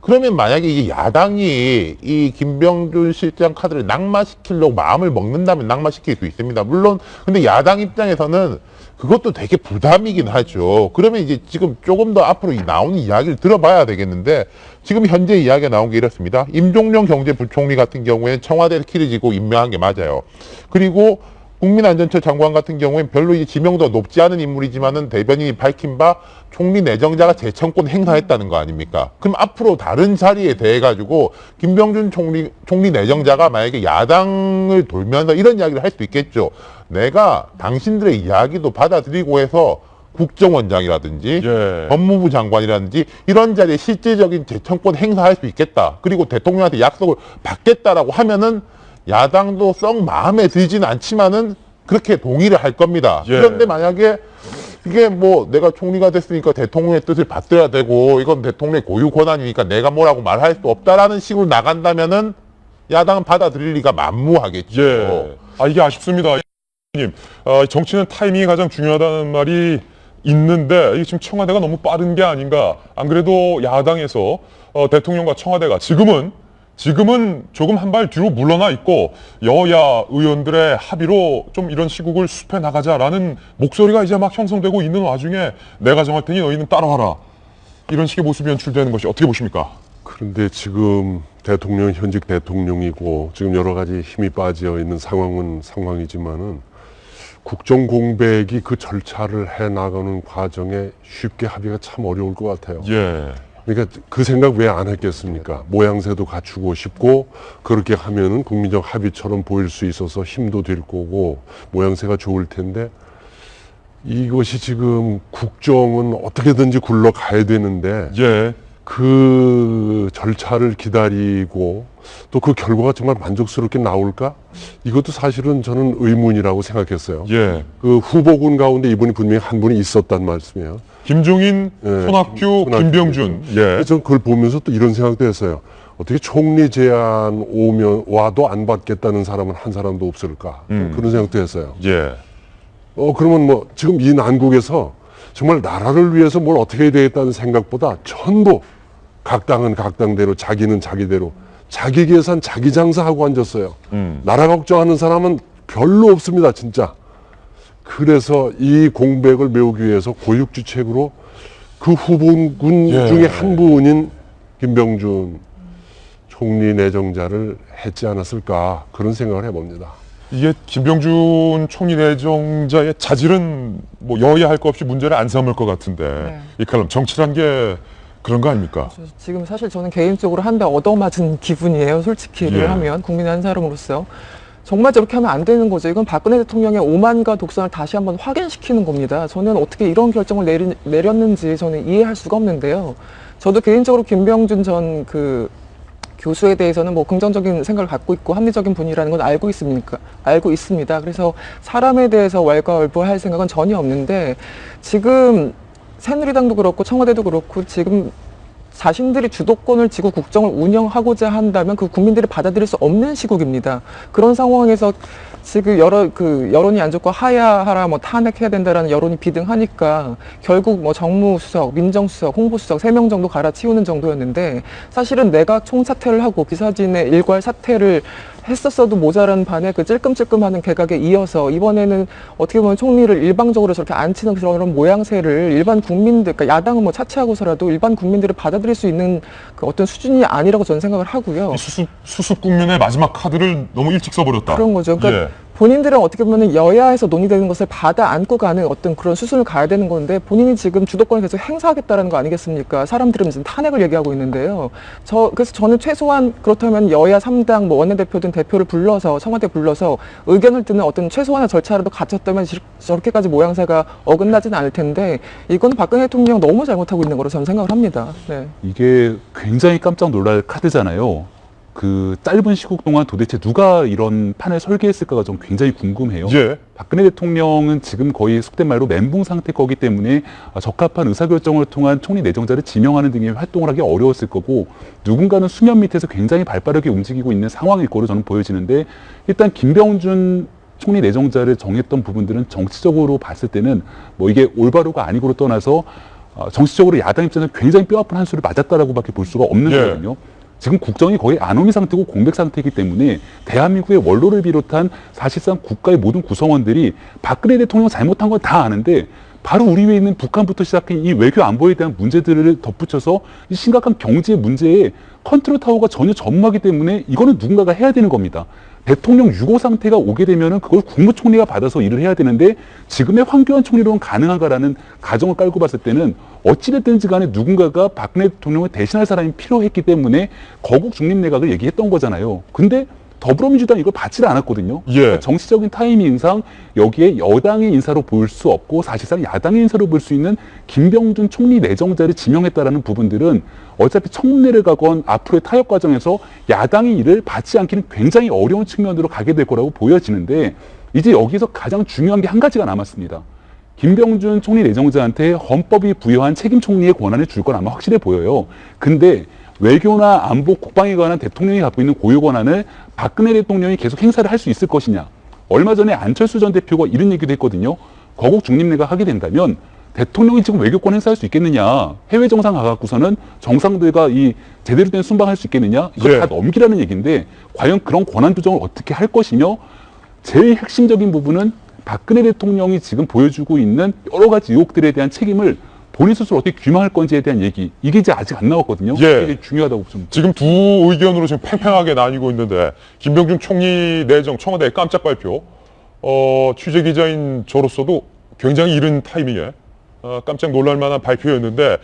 그러면 만약에 이게 야당이 이 김병준 실장 카드를 낙마시키려고 마음을 먹는다면 낙마시킬 수 있습니다. 물론 근데 야당 입장에서는 그것도 되게 부담이긴 하죠. 그러면 이제 지금 조금 더 앞으로 나오는 이야기를 들어봐야 되겠는데 지금 현재 이야기가 나온 게 이렇습니다. 임종용 경제부총리 같은 경우에는 청와대를 키를 쥐고 임명한 게 맞아요. 그리고 국민안전처 장관 같은 경우엔 별로 이제 지명도가 높지 않은 인물이지만은 대변인이 밝힌 바 총리 내정자가 재청권 행사했다는 거 아닙니까? 그럼 앞으로 다른 자리에 대해 가지고 김병준 총리 내정자가 만약에 야당을 돌면서 이런 이야기를 할 수 있겠죠. 내가 당신들의 이야기도 받아들이고 해서 국정원장이라든지 법무부 장관이라든지 이런 자리에 실질적인 재청권 행사할 수 있겠다. 그리고 대통령한테 약속을 받겠다라고 하면은 야당도 썩 마음에 들지는 않지만은 그렇게 동의를 할 겁니다. 그런데 만약에 이게 뭐 내가 총리가 됐으니까 대통령의 뜻을 받들어야 되고 이건 대통령의 고유 권한이니까 내가 뭐라고 말할 수 없다라는 식으로 나간다면은 야당은 받아들일 리가 만무하겠죠. 이게 아쉽습니다. 정치는 타이밍이 가장 중요하다는 말이 있는데 이게 지금 청와대가 너무 빠른 게 아닌가. 안 그래도 야당에서 대통령과 청와대가 지금은 조금 한 발 뒤로 물러나 있고 여야 의원들의 합의로 좀 이런 시국을 수습해 나가자라는 목소리가 이제 막 형성되고 있는 와중에 내가 정할 테니 너희는 따라와라. 이런 식의 모습이 연출되는 것이 어떻게 보십니까? 그런데 지금 대통령 현직 대통령이고 지금 여러 가지 힘이 빠져 있는 상황이지만은 국정 공백이 그 절차를 해 나가는 과정에 쉽게 합의가 참 어려울 것 같아요. 그러니까 그 생각 왜 안 했겠습니까? 모양새도 갖추고 싶고 그렇게 하면은 국민적 합의처럼 보일 수 있어서 힘도 될 거고 모양새가 좋을 텐데 이것이 지금 국정은 어떻게든지 굴러가야 되는데 예. 그 절차를 기다리고 또 그 결과가 정말 만족스럽게 나올까? 이것도 사실은 저는 의문이라고 생각했어요. 예. 그 후보군 가운데 이분이 분명히 한 분이 있었단 말씀이에요. 김종인, 예, 손학규, 김병준. 예. 그래서 저는 그걸 보면서 또 이런 생각도 했어요. 어떻게 총리 제안 와도 안 받겠다는 사람은 한 사람도 없을까? 그런 생각도 했어요. 예. 그러면 뭐 지금 이 난국에서 정말 나라를 위해서 뭘 어떻게 해야 되겠다는 생각보다 전부 각 당은 각 당대로 자기는 자기대로 자기 계산 자기 장사하고 앉았어요. 나라 걱정하는 사람은 별로 없습니다, 진짜. 그래서 이 공백을 메우기 위해서 고육주책으로 그 후보군 예. 중에 한 분인 김병준 총리 내정자를 했지 않았을까 그런 생각을 해봅니다. 이게 김병준 총리 내정자의 자질은 뭐 여야 할 것 없이 문제를 안 삼을 것 같은데 네. 이 칼럼 정치란 게 그런 거 아닙니까? 지금 사실 저는 개인적으로 한 대 얻어맞은 기분이에요. 솔직히를 예. 하면 국민의 한 사람으로서. 정말 저렇게 하면 안 되는 거죠. 이건 박근혜 대통령의 오만과 독선을 다시 한번 확인시키는 겁니다. 저는 어떻게 이런 결정을 내렸는지 저는 이해할 수가 없는데요. 저도 개인적으로 김병준 전 그 교수에 대해서는 뭐 긍정적인 생각을 갖고 있고 합리적인 분이라는 건 알고 있습니다. 그래서 사람에 대해서 왈가왈부할 생각은 전혀 없는데 지금 새누리당도 그렇고 청와대도 그렇고 지금 자신들이 주도권을 쥐고 국정을 운영하고자 한다면 그 국민들이 받아들일 수 없는 시국입니다. 그런 상황에서 지금 여론이 안 좋고 하야하라 뭐 탄핵해야 된다라는 여론이 비등하니까 결국 뭐 정무수석, 민정수석, 홍보수석 3명 정도 갈아치우는 정도였는데 사실은 내각 총사퇴를 하고 기사진의 일괄 사퇴를 했었어도 모자란 반에 그 찔끔찔끔하는 개각에 이어서 이번에는 어떻게 보면 총리를 일방적으로 저렇게 앉히는 그런 모양새를 일반 국민들, 그러니까 야당은 뭐 차치하고서라도 일반 국민들이 받아들일 수 있는 그 어떤 수준이 아니라고 저는 생각을 하고요. 이 수습 국면의 마지막 카드를 너무 일찍 써버렸다. 그런 거죠. 그러니까 예. 본인들은 어떻게 보면 여야에서 논의되는 것을 받아 안고 가는 어떤 그런 수순을 가야 되는 건데 본인이 지금 주도권을 계속 행사하겠다는 거 아니겠습니까? 사람들은 지금 탄핵을 얘기하고 있는데요. 그래서 저는 최소한 그렇다면 여야 3당 뭐 원내대표든 대표를 불러서 청와대 불러서 의견을 듣는 어떤 최소한의 절차라도 갖췄다면 저렇게까지 모양새가 어긋나지는 않을 텐데 이거는 박근혜 대통령 너무 잘못하고 있는 거로 저는 생각을 합니다. 네. 이게 굉장히 깜짝 놀랄 카드잖아요. 그 짧은 시국 동안 도대체 누가 이런 판을 설계했을까가 좀 굉장히 궁금해요. 예. 박근혜 대통령은 지금 거의 속된 말로 멘붕 상태 거기 때문에 적합한 의사결정을 통한 총리 내정자를 지명하는 등의 활동을 하기 어려웠을 거고 누군가는 수면 밑에서 굉장히 발빠르게 움직이고 있는 상황일 거로 저는 보여지는데 일단 김병준 총리 내정자를 정했던 부분들은 정치적으로 봤을 때는 뭐 이게 올바르가 아니고로 떠나서 정치적으로 야당 입장에서 굉장히 뼈아픈 한 수를 맞았다라고밖에 볼 수가 없는 예. 거거든요. 지금 국정이 거의 아노미 상태고 공백 상태이기 때문에 대한민국의 원로를 비롯한 사실상 국가의 모든 구성원들이 박근혜 대통령 잘못한 건 다 아는데 바로 우리 위에 있는 북한부터 시작한 이 외교 안보에 대한 문제들을 덧붙여서 이 심각한 경제 문제에 컨트롤 타워가 전혀 전무하기 때문에 이거는 누군가가 해야 되는 겁니다. 대통령 유고 상태가 오게 되면은 그걸 국무총리가 받아서 일을 해야 되는데 지금의 황교안 총리로는 가능한가라는 가정을 깔고 봤을 때는 어찌됐든지 간에 누군가가 박근혜 대통령을 대신할 사람이 필요했기 때문에 거국 중립내각을 얘기했던 거잖아요. 근데 더불어민주당이 이걸 받지를 않았거든요. 예. 그러니까 정치적인 타이밍상 여기에 여당의 인사로 볼 수 없고 사실상 야당의 인사로 볼 수 있는 김병준 총리 내정자를 지명했다라는 부분들은 어차피 청문회를 가건 앞으로의 타협 과정에서 야당의 일을 받지 않기는 굉장히 어려운 측면으로 가게 될 거라고 보여지는데 이제 여기서 가장 중요한 게 한 가지가 남았습니다. 김병준 총리 내정자한테 헌법이 부여한 책임 총리의 권한을 줄 건 아마 확실해 보여요. 근데 외교나 안보, 국방에 관한 대통령이 갖고 있는 고유 권한을 박근혜 대통령이 계속 행사를 할 수 있을 것이냐. 얼마 전에 안철수 전 대표가 이런 얘기도 했거든요. 거국 중립내각 하게 된다면 대통령이 지금 외교권 행사할 수 있겠느냐. 해외 정상 가갖고서는 정상들과 이 제대로 된 순방할 수 있겠느냐. 이걸 예. 다 넘기라는 얘기인데 과연 그런 권한 조정을 어떻게 할 것이며 제일 핵심적인 부분은 박근혜 대통령이 지금 보여주고 있는 여러 가지 의혹들에 대한 책임을 본인 스스로 어떻게 규명할 건지에 대한 얘기 이게 이제 아직 안 나왔거든요. 예. 이게 중요하다고 좀. 지금 두 의견으로 지금 팽팽하게 나뉘고 있는데 김병준 총리 내정 청와대의 깜짝 발표 취재 기자인 저로서도 굉장히 이른 타이밍에 깜짝 놀랄 만한 발표였는데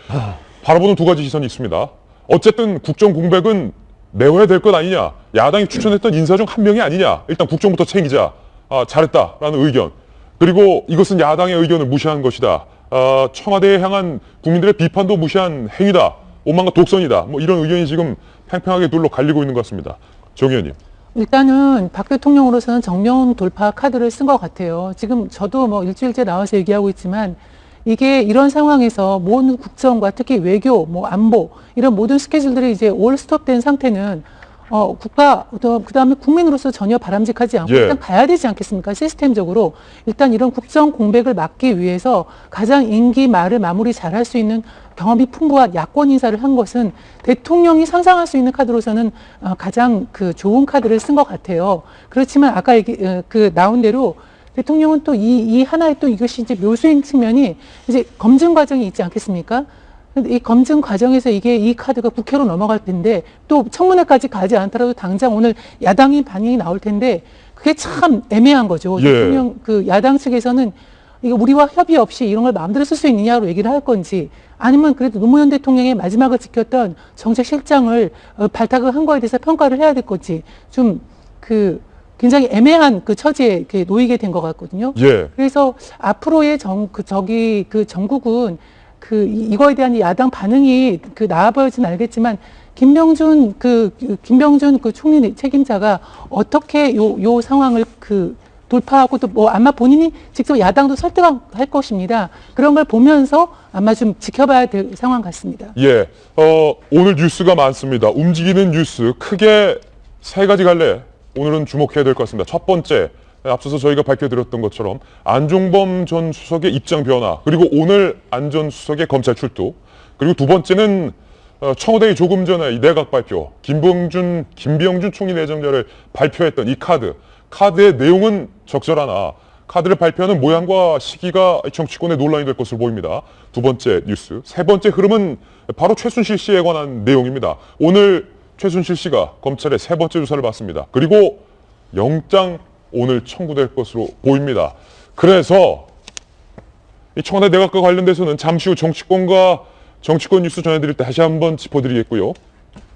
바라보는 두 가지 시선이 있습니다. 어쨌든 국정 공백은 내워야 될 것 아니냐. 야당이 추천했던 인사 중 한 명이 아니냐. 일단 국정부터 챙기자. 잘했다라는 의견. 그리고 이것은 야당의 의견을 무시한 것이다. 청와대에 향한 국민들의 비판도 무시한 행위다. 오만과 독선이다. 뭐 이런 의견이 지금 팽팽하게 둘러 갈리고 있는 것 같습니다. 정 의원님. 일단은 박 대통령으로서는 정면 돌파 카드를 쓴 것 같아요. 지금 저도 뭐 일주일째 나와서 얘기하고 있지만 이게 이런 상황에서 모든 국정과 특히 외교, 뭐 안보 이런 모든 스케줄들이 이제 올 스톱된 상태는 국가 그다음에 국민으로서 전혀 바람직하지 않고 일단 가야 되지 않겠습니까? 시스템적으로 일단 이런 국정 공백을 막기 위해서 가장 임기 말을 마무리 잘할 수 있는 경험이 풍부한 야권 인사를 한 것은 대통령이 상상할 수 있는 카드로서는 가장 그 좋은 카드를 쓴 것 같아요. 그렇지만 아까 나온 대로 대통령은 또 이 하나의 또 이것이 이제 묘수인 측면이 이제 검증 과정이 있지 않겠습니까? 근데 이 검증 과정에서 이 카드가 국회로 넘어갈 텐데 또 청문회까지 가지 않더라도 당장 오늘 야당이 반응이 나올 텐데 그게 참 애매한 거죠. 대통령 야당 측에서는 이거 우리와 협의 없이 이런 걸 마음대로 쓸 수 있느냐로 얘기를 할 건지 아니면 그래도 노무현 대통령의 마지막을 지켰던 정책실장을 발탁을 한 거에 대해서 평가를 해야 될 건지 좀 굉장히 애매한 처지에 놓이게 된 것 같거든요. 그래서 앞으로의 정국은 이거에 대한 야당 반응이 나아 보여지는 알겠지만 김병준 총리 책임자가 어떻게 요 상황을 돌파하고 또 뭐 아마 본인이 직접 야당도 설득할 것입니다. 그런 걸 보면서 아마 좀 지켜봐야 될 상황 같습니다. 오늘 뉴스가 많습니다. 움직이는 뉴스 크게 세 가지 갈래 오늘은 주목해야 될 것 같습니다. 첫 번째, 앞서서 저희가 밝혀드렸던 것처럼 안종범 전 수석의 입장 변화, 그리고 오늘 안 전 수석의 검찰 출두, 그리고 두 번째는 청와대의 조금 전에 이 내각 발표, 김병준 총리 내정자를 발표했던 이 카드의 내용은 적절하나 카드를 발표하는 모양과 시기가 정치권의 논란이 될 것으로 보입니다. 두 번째 뉴스. 세 번째 흐름은 바로 최순실 씨에 관한 내용입니다. 오늘 최순실 씨가 검찰의 세 번째 조사를 받습니다. 그리고 영장 오늘 청구될 것으로 보입니다. 그래서 이 청와대 내각과 관련돼서는 잠시 후 정치권 뉴스 전해드릴 때 다시 한번 짚어드리겠고요.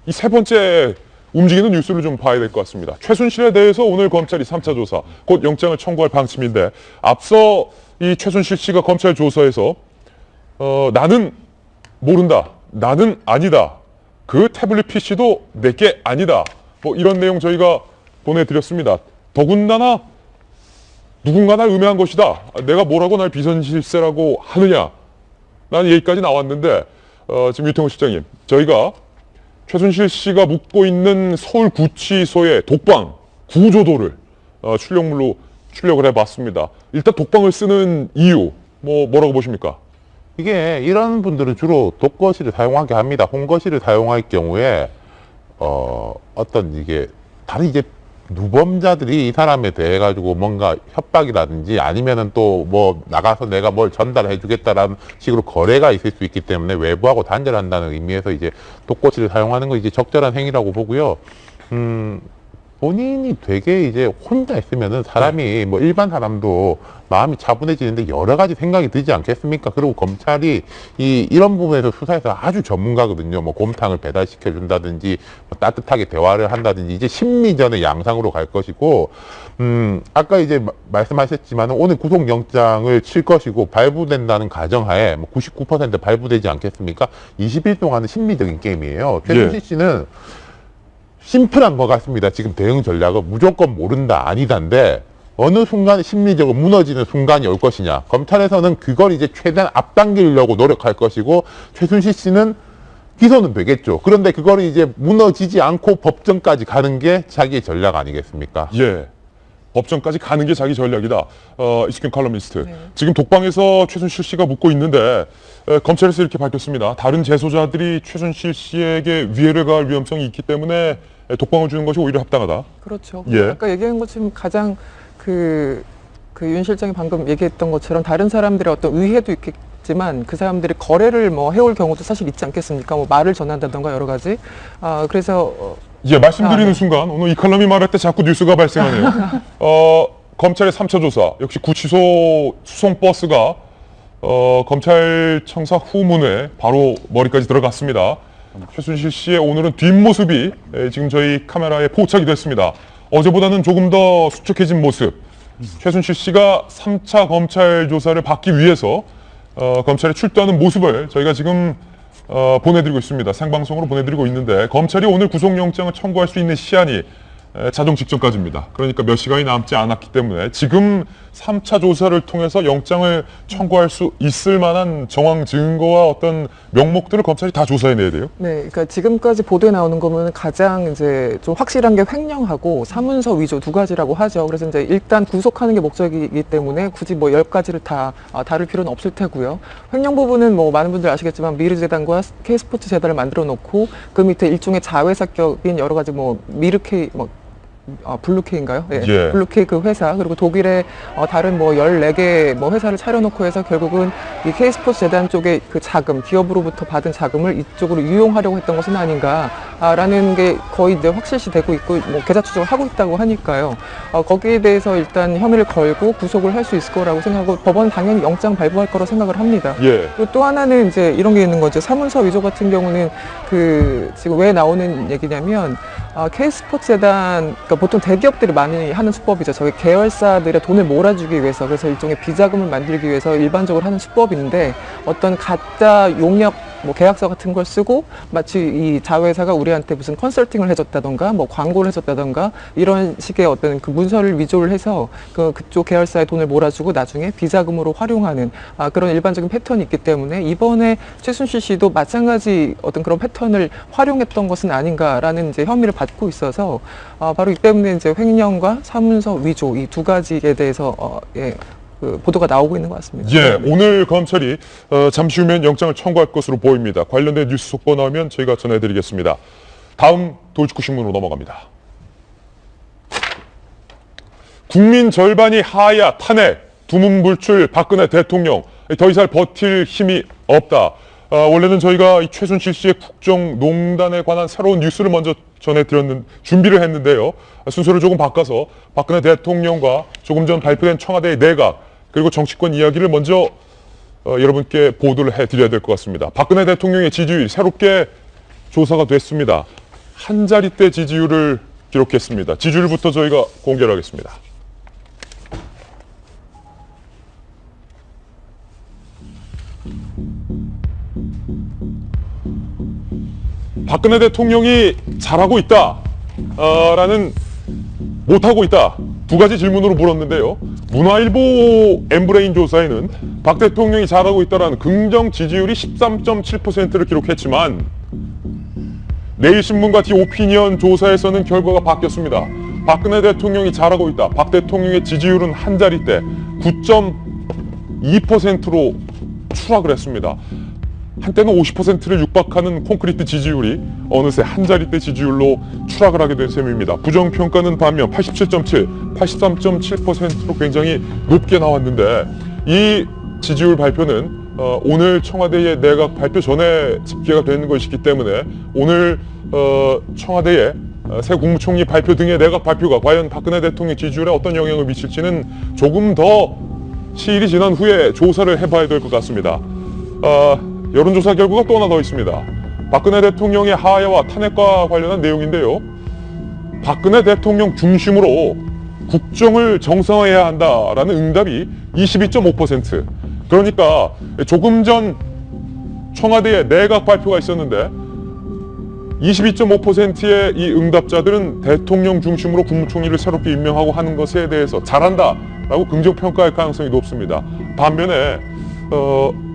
이 세 번째 움직이는 뉴스를 좀 봐야 될 것 같습니다. 최순실에 대해서 오늘 검찰이 3차 조사, 곧 영장을 청구할 방침인데 앞서 이 최순실 씨가 검찰 조사에서 나는 모른다, 나는 아니다, 그 태블릿 PC도 내게 아니다, 뭐 이런 내용 저희가 보내드렸습니다. 더군다나 누군가 날 음해한 것이다. 내가 뭐라고 날 비선실세라고 하느냐. 라는 얘기까지 나왔는데 지금 유태호 실장님, 저희가 최순실 씨가 묵고 있는 서울구치소의 독방 구조도를 출력물로 출력을 해봤습니다. 일단 독방을 쓰는 이유 뭐라고 보십니까? 이게 이런 분들은 주로 독거실을 사용하게 합니다. 홍거실을 사용할 경우에 어떤 이게 다른 이제 누범자들이 이 사람에 대해 가지고 뭔가 협박이라든지 아니면은 또 뭐 나가서 내가 뭘 전달해 주겠다라는 식으로 거래가 있을 수 있기 때문에 외부하고 단절한다는 의미에서 이제 독거실을 사용하는 건 이제 적절한 행위라고 보고요. 본인이 되게 이제 혼자 있으면은 사람이 뭐 일반 사람도 마음이 차분해지는데 여러 가지 생각이 들지 않겠습니까? 그리고 검찰이 이런 부분에서 수사에서 아주 전문가거든요. 뭐 곰탕을 배달시켜 준다든지 뭐 따뜻하게 대화를 한다든지 이제 심리전의 양상으로 갈 것이고 아까 이제 말씀하셨지만 오늘 구속영장을 칠 것이고 발부된다는 가정하에 뭐 99% 발부되지 않겠습니까? 20일 동안은 심리적인 게임이에요. 최순실 씨는 심플한 것 같습니다. 지금 대응 전략은 무조건 모른다, 아니다인데 어느 순간 심리적으로 무너지는 순간이 올 것이냐. 검찰에서는 그걸 이제 최대한 앞당기려고 노력할 것이고 최순실 씨는 기소는 되겠죠. 그런데 그걸 이제 무너지지 않고 법정까지 가는 게 자기의 전략 아니겠습니까? 법정까지 가는 게 자기 전략이다. 이sik균 칼럼니스트. 지금 독방에서 최순실 씨가 묵고 있는데 검찰에서 이렇게 밝혔습니다. 다른 재소자들이 최순실 씨에게 위해를 가할 위험성이 있기 때문에 독방을 주는 것이 오히려 합당하다. 그렇죠. 아까 얘기한 것처럼 가장 윤 실장이 방금 얘기했던 것처럼 다른 사람들의 어떤 의해도 있겠지만 그 사람들이 거래를 뭐 해올 경우도 사실 있지 않겠습니까? 뭐 말을 전한다던가 여러 가지. 그래서 말씀드리는 순간 오늘 이 칼럼이 말할 때 자꾸 뉴스가 발생하네요. 검찰의 3차 조사, 역시 구치소 수송버스가 검찰청사 후문에 바로 머리까지 들어갔습니다. 최순실 씨의 오늘은 뒷모습이 지금 저희 카메라에 포착이 됐습니다. 어제보다는 조금 더 수척해진 모습. 최순실 씨가 3차 검찰 조사를 받기 위해서 검찰에 출두하는 모습을 저희가 지금 보내드리고 있습니다. 생방송으로 보내드리고 있는데 검찰이 오늘 구속영장을 청구할 수 있는 시한이 자정 직전까지입니다. 그러니까 몇 시간이 남지 않았기 때문에 지금 3차 조사를 통해서 영장을 청구할 수 있을 만한 정황 증거와 어떤 명목들을 검찰이 다 조사해내야 돼요. 네, 그러니까 지금까지 보도에 나오는 거는 가장 이제 좀 확실한 게 횡령하고 사문서 위조 두 가지라고 하죠. 그래서 이제 일단 구속하는 게 목적이기 때문에 굳이 뭐 10가지를 다 다룰 필요는 없을 테고요. 횡령 부분은 뭐 많은 분들 아시겠지만 미르재단과 K스포츠 재단을 만들어 놓고 그 밑에 일종의 자회사격인 여러 가지 뭐 미르K 블루케인가요? 네. 예. 블루케이 그 회사, 그리고 독일의 다른 뭐 14개 뭐 회사를 차려놓고 해서 결국은 이 K스포츠 재단 쪽의 그 자금, 기업으로부터 받은 자금을 이쪽으로 유용하려고 했던 것은 아닌가라는 게 거의 이제 확실시 되고 있고, 뭐 계좌 추적을 하고 있다고 하니까요. 거기에 대해서 일단 혐의를 걸고 구속을 할 수 있을 거라고 생각하고, 법원은 당연히 영장 발부할 거라고 생각을 합니다. 예. 그리고 또 하나는 이제 이런 게 있는 거죠. 사문서 위조 같은 경우는 그 지금 왜 나오는 얘기냐면, K스포츠 재단, 그러니까 보통 대기업들이 많이 하는 수법이죠. 저희 계열사들의 돈을 몰아주기 위해서, 그래서 일종의 비자금을 만들기 위해서 일반적으로 하는 수법인데, 어떤 가짜 용역 뭐 계약서 같은 걸 쓰고 마치 이 자회사가 우리한테 무슨 컨설팅을 해줬다던가 뭐 광고를 해줬다던가 이런 식의 어떤 그 문서를 위조를 해서 그쪽 계열사의 돈을 몰아주고 나중에 비자금으로 활용하는 그런 일반적인 패턴이 있기 때문에, 이번에 최순실 씨도 마찬가지 어떤 그런 패턴을 활용했던 것은 아닌가라는 이제 혐의를 받고 있어서 바로 이 때문에 이제 횡령과 사문서 위조 이 두 가지에 대해서 그 보도가 나오고 있는 것 같습니다. 예, 오늘 검찰이 잠시 후면 영장을 청구할 것으로 보입니다. 관련된 뉴스 속보 나오면 저희가 전해드리겠습니다. 다음 돌직구 신문으로 넘어갑니다. 국민 절반이 하야 탄핵, 두문불출 박근혜 대통령, 더 이상 버틸 힘이 없다. 원래는 저희가 이 최순실 씨의 국정농단에 관한 새로운 뉴스를 먼저 준비를 했는데요. 순서를 조금 바꿔서 박근혜 대통령과 조금 전 발표된 청와대의 내각, 그리고 정치권 이야기를 먼저 여러분께 보도를 해드려야 될 것 같습니다. 박근혜 대통령의 지지율 새롭게 조사가 됐습니다. 한 자릿대 지지율을 기록했습니다. 지지율부터 저희가 공개를 하겠습니다. 박근혜 대통령이 잘하고 있다, 못하고 있다, 두 가지 질문으로 물었는데요. 문화일보 엠브레인 조사에는 박 대통령이 잘하고 있다라는 긍정 지지율이 13.7%를 기록했지만, 내일신문과 디오피니언 조사에서는 결과가 바뀌었습니다. 박근혜 대통령이 잘하고 있다, 박 대통령의 지지율은 한 자릿대 9.2%로 추락을 했습니다. 한때는 50%를 육박하는 콘크리트 지지율이 어느새 한 자릿대 지지율로 추락을 하게 된 셈입니다. 부정평가는 반면 87.7, 83.7%로 굉장히 높게 나왔는데, 이 지지율 발표는 오늘 청와대의 내각 발표 전에 집계가 되는 것이기 때문에 오늘 청와대의 새 국무총리 발표 등의 내각 발표가 과연 박근혜 대통령 지지율에 어떤 영향을 미칠지는 조금 더 시일이 지난 후에 조사를 해봐야 될 것 같습니다. 여론조사 결과가 또 하나 더 있습니다. 박근혜 대통령의 하야와 탄핵과 관련한 내용인데요. 박근혜 대통령 중심으로 국정을 정상화해야 한다라는 응답이 22.5%. 그러니까 조금 전 청와대의 내각 발표가 있었는데 22.5%의 이 응답자들은 대통령 중심으로 국무총리를 새롭게 임명하고 하는 것에 대해서 잘한다라고 긍정평가할 가능성이 높습니다. 반면에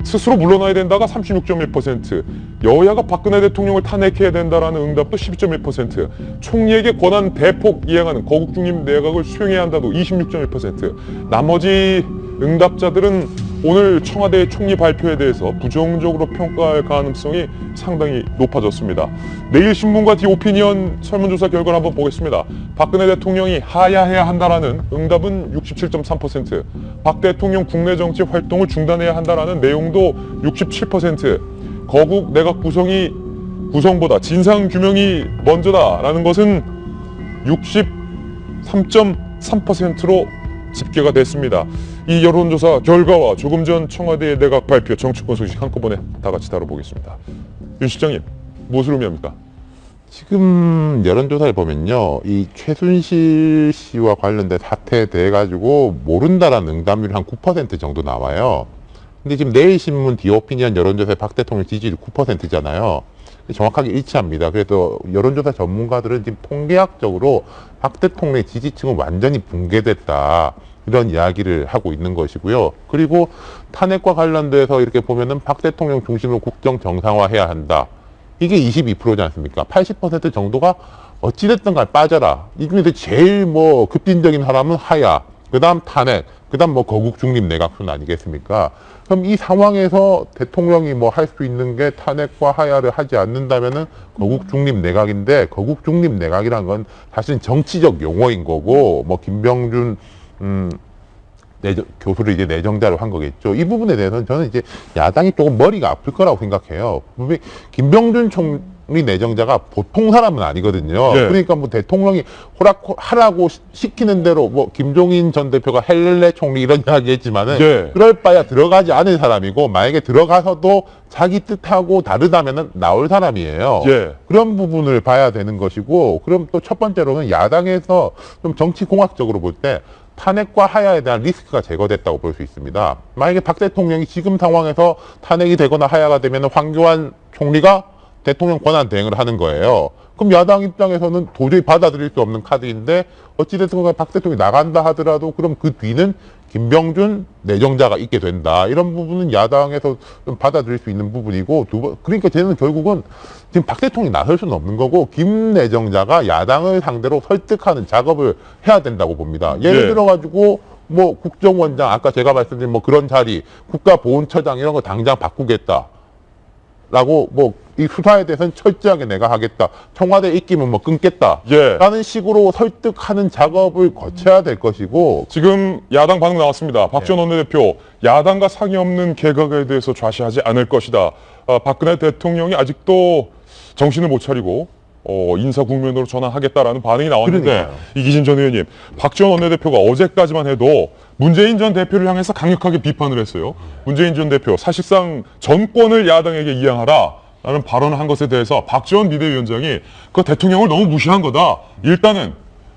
스스로 물러나야 된다가 36.1%, 여야가 박근혜 대통령을 탄핵해야 된다라는 응답도 12.1%, 총리에게 권한 대폭 이행하는 거국 중임 내각을 수용해야 한다도 26.1%, 나머지 응답자들은 오늘 청와대의 총리 발표에 대해서 부정적으로 평가할 가능성이 상당히 높아졌습니다. 내일신문과 디오피니언 설문조사 결과를 한번 보겠습니다. 박근혜 대통령이 하야해야 한다라는 응답은 67.3%, 박 대통령 국내 정치 활동을 중단해야 한다라는 내용도 67%, 거국 내각 구성보다 진상규명이 먼저다라는 것은 63.3%로 집계가 됐습니다. 이 여론조사 결과와 조금 전 청와대의 내각 발표 정치권 소식 한꺼번에 다 같이 다뤄보겠습니다. 윤 실장님, 무엇을 의미합니까? 지금 여론조사를 보면요, 이 최순실 씨와 관련된 사태에 대해 가지고 모른다라는 응답률이 한 9% 정도 나와요. 근데 지금 내일신문 디오피니언 여론조사의 박 대통령 지지율이 9%잖아요. 정확하게 일치합니다. 그래서 여론조사 전문가들은 지금 통계학적으로 박 대통령의 지지층은 완전히 붕괴됐다, 이런 이야기를 하고 있는 것이고요. 그리고 탄핵과 관련돼서 이렇게 보면은 박 대통령 중심으로 국정 정상화해야 한다, 이게 22%지 않습니까? 80% 정도가 어찌됐든 간 빠져라. 이 중에서 제일 뭐 급진적인 사람은 하야, 그 다음 탄핵, 그 다음 뭐 거국 중립 내각순 아니겠습니까? 그럼 이 상황에서 대통령이 뭐 할 수 있는 게 탄핵과 하야를 하지 않는다면은 거국 중립 내각인데, 거국 중립 내각이란 건 사실은 정치적 용어인 거고, 뭐 김병준 교수를 이제 내정자로 한 거겠죠. 이 부분에 대해서는 저는 이제 야당이 조금 머리가 아플 거라고 생각해요. 분명히 김병준 총리 내정자가 보통 사람은 아니거든요. 예. 그러니까 뭐 대통령이 하라고 시키는 대로, 뭐 김종인 전 대표가 헬렐레 총리 이런 이야기 했지만은, 예. 그럴 바야 들어가지 않은 사람이고, 만약에 들어가서도 자기 뜻하고 다르다면은 나올 사람이에요. 예. 그런 부분을 봐야 되는 것이고, 그럼 또 첫 번째로는 야당에서 좀 정치 공학적으로 볼 때 탄핵과 하야에 대한 리스크가 제거됐다고 볼 수 있습니다. 만약에 박 대통령이 지금 상황에서 탄핵이 되거나 하야가 되면 황교안 총리가 대통령 권한 대행을 하는 거예요. 그럼 야당 입장에서는 도저히 받아들일 수 없는 카드인데, 어찌됐든 간에 박 대통령이 나간다 하더라도 그럼 그 뒤는 김병준 내정자가 있게 된다, 이런 부분은 야당에서 좀 받아들일 수 있는 부분이고, 그러니까 저는 결국은 지금 박 대통령이 나설 수는 없는 거고, 김 내정자가 야당을 상대로 설득하는 작업을 해야 된다고 봅니다. 예를 예. 들어가지고 뭐 국정원장, 아까 제가 말씀드린 뭐 그런 자리, 국가보훈처장 이런 거 당장 바꾸겠다 라고, 뭐 이 수사에 대해서는 철저하게 내가 하겠다, 청와대 입김은 뭐 끊겠다, 예. 라는 식으로 설득하는 작업을 거쳐야 될 것이고. 지금 야당 반응 나왔습니다. 박지원 원내대표, 야당과 상의 없는 개각에 대해서 좌시하지 않을 것이다. 박근혜 대통령이 아직도 정신을 못 차리고 인사 국면으로 전환하겠다라는 반응이 나왔는데, 그러니까요. 이기진 전 의원님, 박지원 원내대표가 어제까지만 해도 문재인 전 대표를 향해서 강력하게 비판을 했어요. 문재인 전 대표, 사실상 정권을 야당에게 이양하라 라는 발언을 한 것에 대해서 박지원 비대위원장이 그 대통령을 너무 무시한 거다. 일단은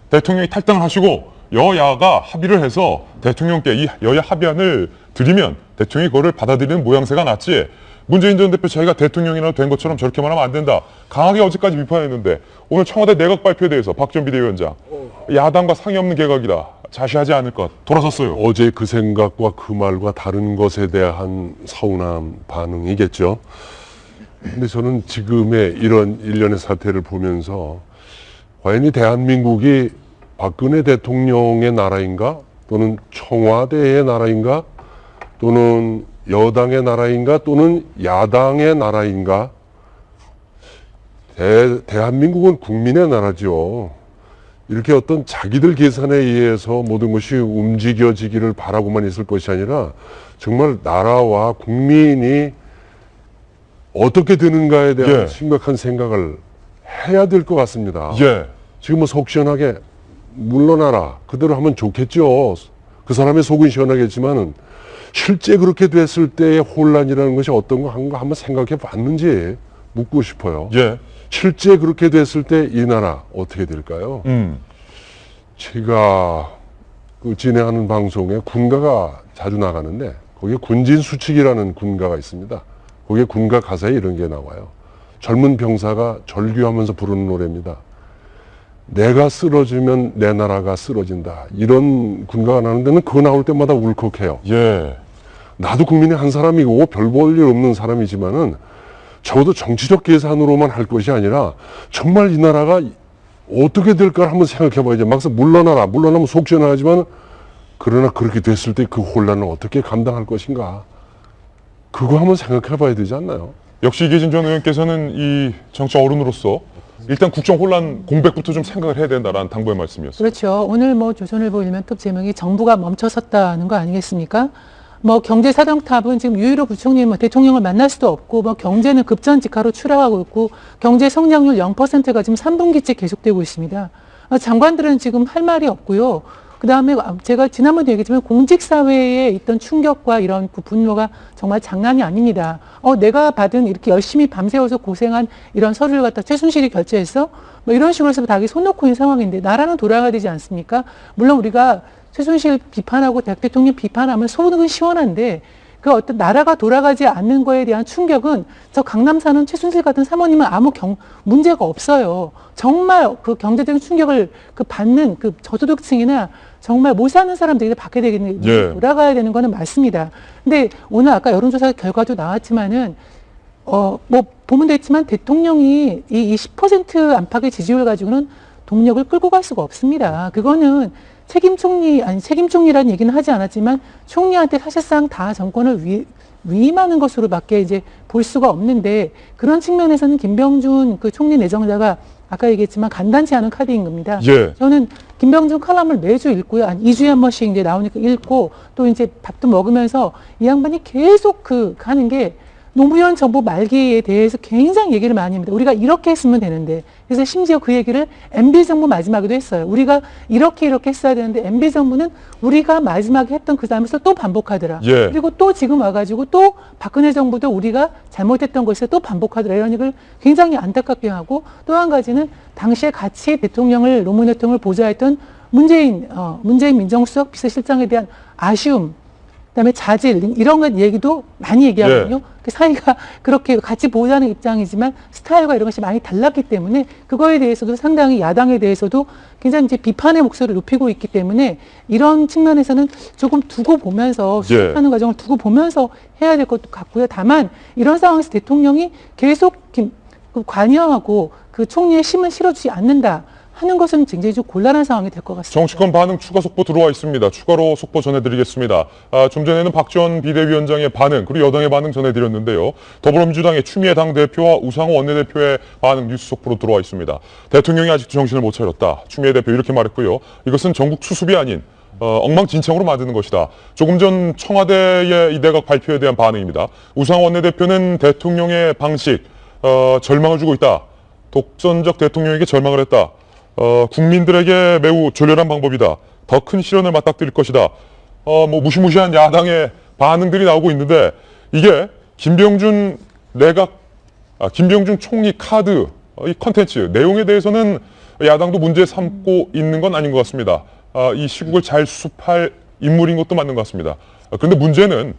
대통령이 탈당을 하시고 여야가 합의를 해서 대통령께 이 여야 합의안을 드리면 대통령이 그거를 받아들이는 모양새가 낫지, 문재인 전 대표 자기가 대통령이나 된 것처럼 저렇게 말하면 안 된다, 강하게 어제까지 비판했는데, 오늘 청와대 내각 발표에 대해서 박지원 비대위원장, 야당과 상의 없는 개각이다, 자시하지 않을 것, 돌아섰어요. 어제 그 생각과 그 말과 다른 것에 대한 서운한 반응이겠죠. 근데 저는 지금의 이런 일련의 사태를 보면서 과연 이 대한민국이 박근혜 대통령의 나라인가, 또는 청와대의 나라인가, 또는 여당의 나라인가, 또는 야당의 나라인가. 대한민국은 국민의 나라죠. 이렇게 어떤 자기들 계산에 의해서 모든 것이 움직여지기를 바라고만 있을 것이 아니라, 정말 나라와 국민이 어떻게 되는가에 대한 예. 심각한 생각을 해야 될 것 같습니다. 예. 지금 뭐 속 시원하게 물러나라, 그대로 하면 좋겠죠. 그 사람의 속은 시원하겠지만은 실제 그렇게 됐을 때의 혼란이라는 것이 어떤 거 한번 생각해 봤는지 묻고 싶어요. 예. 실제 그렇게 됐을 때 이 나라 어떻게 될까요? 제가 그 진행하는 방송에 군가가 자주 나가는데, 거기에 군진수칙이라는 군가가 있습니다. 거기에 군가 가사에 이런 게 나와요. 젊은 병사가 절규하면서 부르는 노래입니다. 내가 쓰러지면 내 나라가 쓰러진다, 이런 군가가 나오는데는 그거 나올 때마다 울컥해요. 예. 나도 국민의 한 사람이고 별 볼 일 없는 사람이지만은 적어도 정치적 계산으로만 할 것이 아니라 정말 이 나라가 어떻게 될까 한번 생각해 봐야죠. 막상 물러나면 속 시원하지만, 그러나 그렇게 됐을 때 그 혼란을 어떻게 감당할 것인가, 그거 한번 생각해 봐야 되지 않나요? 역시 이기진 전 의원께서는 이 정치 어른으로서 일단 국정 혼란 공백부터 좀 생각을 해야 된다라는 당부의 말씀이었어요. 그렇죠. 오늘 뭐 조선일보 일면톱 제목이 정부가 멈춰섰다는 거 아니겠습니까? 뭐 경제 사정탑은 지금 유일호 부총리 대통령을 만날 수도 없고, 뭐 경제는 급전직하로 추락하고 있고, 경제 성장률 0%가 지금 3분기째 계속되고 있습니다. 장관들은 지금 할 말이 없고요. 그다음에 제가 지난번에 얘기했지만 공직사회에 있던 충격과 이런 그 분노가 정말 장난이 아닙니다. 내가 받은 이렇게 열심히 밤새워서 고생한 이런 서류를 갖다 최순실이 결제했어? 뭐 이런 식으로 해서 닭이 손 놓고 있는 상황인데 나라는 돌아가야 되지 않습니까? 물론 우리가 최순실 비판하고 대통령 비판하면 속은 시원한데 그 어떤 나라가 돌아가지 않는 거에 대한 충격은 저 강남 사는 최순실 같은 사모님은 아무 문제가 없어요. 정말 그 경제적인 충격을 받는 그 저소득층이나 정말 못 사는 사람들이 받게 되겠는 돌아가야 되는 거는 맞습니다. 근데 오늘 아까 여론조사 결과도 나왔지만은 뭐 보면 됐지만 대통령이 이 10% 안팎의 지지율 가지고는 동력을 끌고 갈 수가 없습니다. 그거는 책임 총리라는 얘기는 하지 않았지만 총리한테 사실상 다 정권을 위임하는 것으로밖에 이제 볼 수가 없는데 그런 측면에서는 김병준 그 총리 내정자가 아까 얘기했지만 간단치 않은 카드인 겁니다. 저는 김병준 칼럼을 매주 읽고요. 한 2주에 한 번씩 이제 나오니까 읽고 또 이제 밥도 먹으면서 이 양반이 계속 하는 게 노무현 정부 말기에 대해서 굉장히 얘기를 많이 합니다. 우리가 이렇게 했으면 되는데. 그래서 심지어 그 얘기를 MB 정부 마지막에도 했어요. 우리가 이렇게 했어야 되는데 MB 정부는 우리가 마지막에 했던 그 다음에서 또 반복하더라. 그리고 또 지금 와가지고 또 박근혜 정부도 우리가 잘못했던 것을 또 반복하더라. 이런 얘기를 굉장히 안타깝게 하고 또 한 가지는 당시에 같이 노무현 대통령을 보좌했던 문재인 민정수석 비서실장에 대한 아쉬움, 그다음에 자질 이런 얘기도 많이 얘기하거든요. 그 사이가 그렇게 같이 보자는 입장이지만 스타일과 이런 것이 많이 달랐기 때문에 그거에 대해서도 상당히 야당에 대해서도 굉장히 이제 비판의 목소리를 높이고 있기 때문에 이런 측면에서는 조금 두고 보면서 수습하는 과정을 두고 보면서 해야 될 것도 같고요. 다만 이런 상황에서 대통령이 계속 관여하고 그 총리의 힘을 실어주지 않는다 하는 것은 굉장히 좀 곤란한 상황이 될 것 같습니다. 정치권 반응 추가 속보 들어와 있습니다. 추가로 속보 전해드리겠습니다. 좀 전에는 박지원 비대위원장의 반응 그리고 여당의 반응 전해드렸는데요. 더불어민주당의 추미애 당대표와 우상호 원내대표의 반응 뉴스 속보로 들어와 있습니다. 대통령이 아직도 정신을 못 차렸다. 추미애 대표 이렇게 말했고요. 이것은 전국 수습이 아닌 엉망진창으로 만드는 것이다. 조금 전 청와대의 이 내각 발표에 대한 반응입니다. 우상호 원내대표는 대통령의 방식 절망을 주고 있다. 독선적 대통령에게 절망을 했다. 국민들에게 매우 졸렬한 방법이다. 더 큰 시련을 맞닥뜨릴 것이다. 뭐 무시무시한 야당의 반응들이 나오고 있는데 이게 김병준 총리 카드 이 컨텐츠 내용에 대해서는 야당도 문제 삼고 있는 건 아닌 것 같습니다. 이 시국을 잘 수습할 인물인 것도 맞는 것 같습니다. 그런데 문제는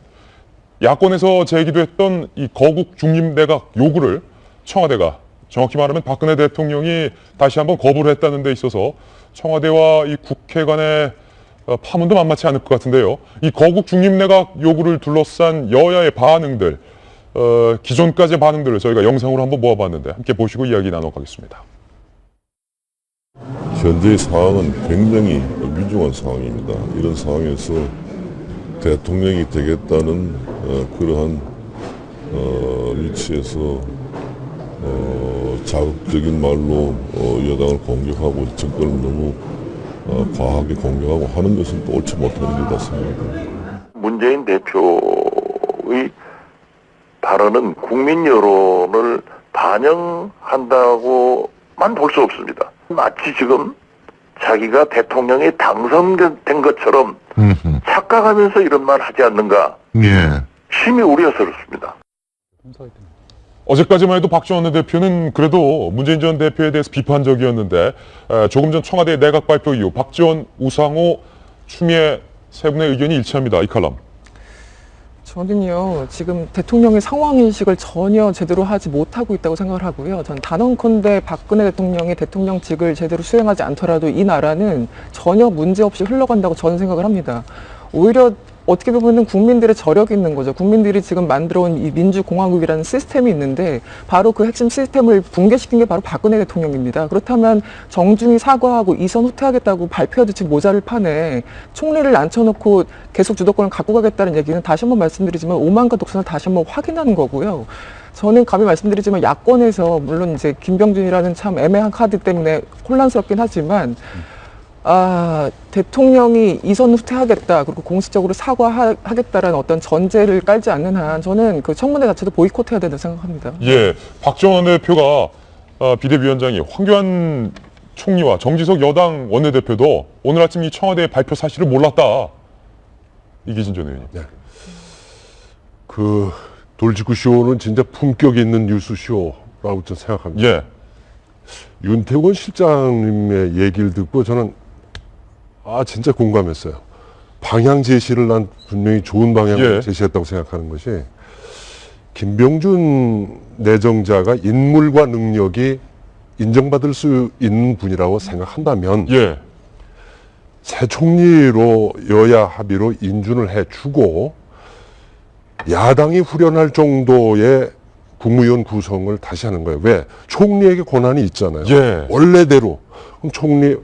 야권에서 제기됐던 이 거국 중립 내각 요구를 청와대가 정확히 말하면 박근혜 대통령이 다시 한번 거부를 했다는 데 있어서 청와대와 이 국회 간의 파문도 만만치 않을 것 같은데요. 이 거국 중립내각 요구를 둘러싼 여야의 반응들, 기존까지의 반응들을 저희가 영상으로 한번 모아봤는데 함께 보시고 이야기 나눠가겠습니다. 현재의 상황은 굉장히 위중한 상황입니다. 이런 상황에서 대통령이 되겠다는 그러한 위치에서 자극적인 말로 여당을 공격하고 정권을 너무 과하게 공격하고 하는 것은 또 옳지 못하는 것 같습니다. 문재인 대표의 발언은 국민 여론을 반영한다고만 볼 수 없습니다. 마치 지금 자기가 대통령이 당선된 것처럼 착각하면서 이런 말 하지 않는가. 심히 우려스럽습니다. 어제까지만 해도 박지원 원내대표는 그래도 문재인 전 대표에 대해서 비판적이었는데 조금 전 청와대 내각 발표 이후 박지원, 우상호, 추미애 세 분의 의견이 일치합니다. 이 칼럼. 저는요, 지금 대통령의 상황인식을 전혀 제대로 하지 못하고 있다고 생각을 하고요. 전 단언컨대 박근혜 대통령이 대통령직을 제대로 수행하지 않더라도 이 나라는 전혀 문제없이 흘러간다고 저는 생각을 합니다. 오히려 어떻게 보면 국민들의 저력이 있는 거죠. 국민들이 지금 만들어온 이 민주공화국이라는 시스템이 있는데 바로 그 핵심 시스템을 붕괴시킨 게 바로 박근혜 대통령입니다. 그렇다면 정중히 사과하고 이선 후퇴하겠다고 발표해도 지금 모자를 파네. 총리를 앉혀놓고 계속 주도권을 갖고 가겠다는 얘기는 다시 한번 말씀드리지만 오만과 독선을 다시 한번 확인하는 거고요. 저는 감히 말씀드리지만 야권에서 물론 이제 김병준이라는 참 애매한 카드 때문에 혼란스럽긴 하지만 대통령이 이선 후퇴하겠다, 그리고 공식적으로 사과하겠다라는 어떤 전제를 깔지 않는 한 저는 그 청문회 자체도 보이콧해야 된다고 생각합니다. 박지원 원내대표가 비대위원장이 황교안 총리와 정지석 여당 원내대표도 오늘 아침 이 청와대 발표 사실을 몰랐다. 이기진 전 의원님. 네. 그 돌직구 쇼는 진짜 품격 있는 뉴스 쇼라고 저는 생각합니다. 예. 윤태권 실장님의 얘기를 듣고 저는 진짜 공감했어요. 방향 제시를 난 분명히 좋은 방향을 제시했다고 생각하는 것이, 김병준 내정자가 인물과 능력이 인정받을 수 있는 분이라고 생각한다면 새 총리로 여야 합의로 인준을 해주고 야당이 후련할 정도의 국무위원 구성을 다시 하는 거예요. 왜? 총리에게 권한이 있잖아요. 원래대로. 그럼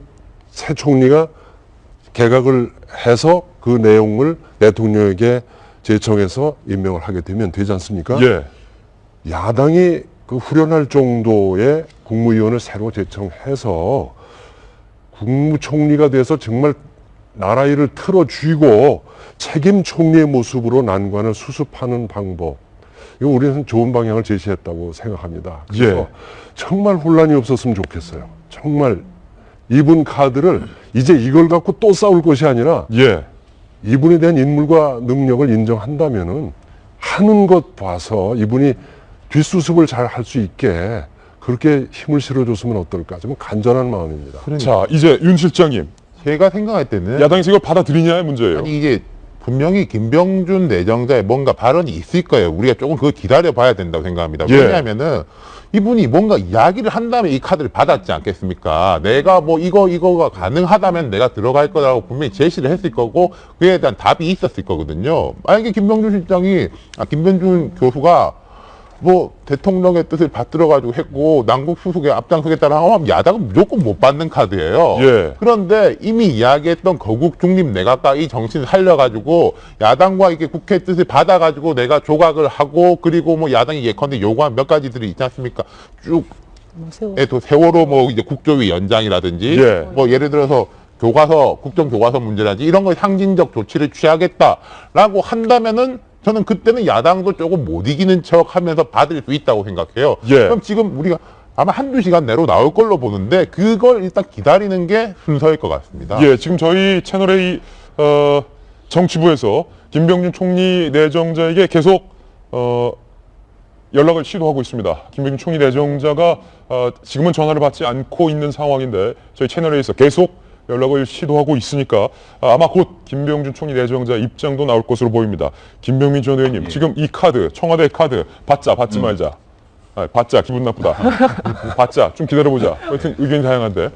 새 총리가 개각을 해서 그 내용을 대통령에게 제청해서 임명을 하게 되면 되지 않습니까? 야당이 그 후련할 정도의 국무위원을 새로 제청해서 국무총리가 돼서 정말 나라 일을 틀어쥐고 책임 총리의 모습으로 난관을 수습하는 방법. 이거 우리는 좋은 방향을 제시했다고 생각합니다. 그래서 정말 혼란이 없었으면 좋겠어요. 정말 이분 카드를 이제 이걸 갖고 또 싸울 것이 아니라 이분에 대한 인물과 능력을 인정한다면은 하는 것 봐서 이분이 뒷수습을 잘 할 수 있게 그렇게 힘을 실어줬으면 어떨까. 좀 간절한 마음입니다. 자, 이제 윤 실장님. 제가 생각할 때는 야당에서 이걸 받아들이냐의 문제예요. 아니 이게 분명히 김병준 내정자의 뭔가 발언이 있을 거예요. 우리가 조금 그거 기다려봐야 된다고 생각합니다. 왜냐하면은 이분이 뭔가 이야기를 한 다음에 이 카드를 받았지 않겠습니까? 내가 뭐 이거가 가능하다면 내가 들어갈 거라고 분명히 제시를 했을 거고 그에 대한 답이 있었을 거거든요. 만약에 김병준 교수가 뭐 대통령의 뜻을 받들어가지고 했고 남국 수속에 앞장서겠다라고 하면 야당은 무조건 못 받는 카드예요. 그런데 이미 이야기했던 거국 중립 내각과 이 정신을 살려가지고 야당과 이게 국회 뜻을 받아가지고 내가 조각을 하고 그리고 뭐 야당이 예컨대 요구한 몇 가지들이 있지 않습니까? 쭉 세월호 뭐 이제 국조위 연장이라든지 뭐 예를 들어서 국정교과서 문제라든지 이런 거 상징적 조치를 취하겠다라고 한다면은 저는 그때는 야당도 조금 못 이기는 척 하면서 받을 수 있다고 생각해요. 그럼 지금 우리가 아마 한두 시간 내로 나올 걸로 보는데 그걸 일단 기다리는 게 순서일 것 같습니다. 지금 저희 채널의 정치부에서 김병준 총리 내정자에게 계속 연락을 시도하고 있습니다. 김병준 총리 내정자가 지금은 전화를 받지 않고 있는 상황인데 저희 채널에서 계속 연락을 시도하고 있으니까 아마 곧 김병준 총리 내정자 입장도 나올 것으로 보입니다. 김병민 전 의원님, 지금 이 카드, 청와대 카드 받지 말자. 받자, 기분 나쁘다. 받자, 좀 기다려보자. 하여튼 의견이 다양한데.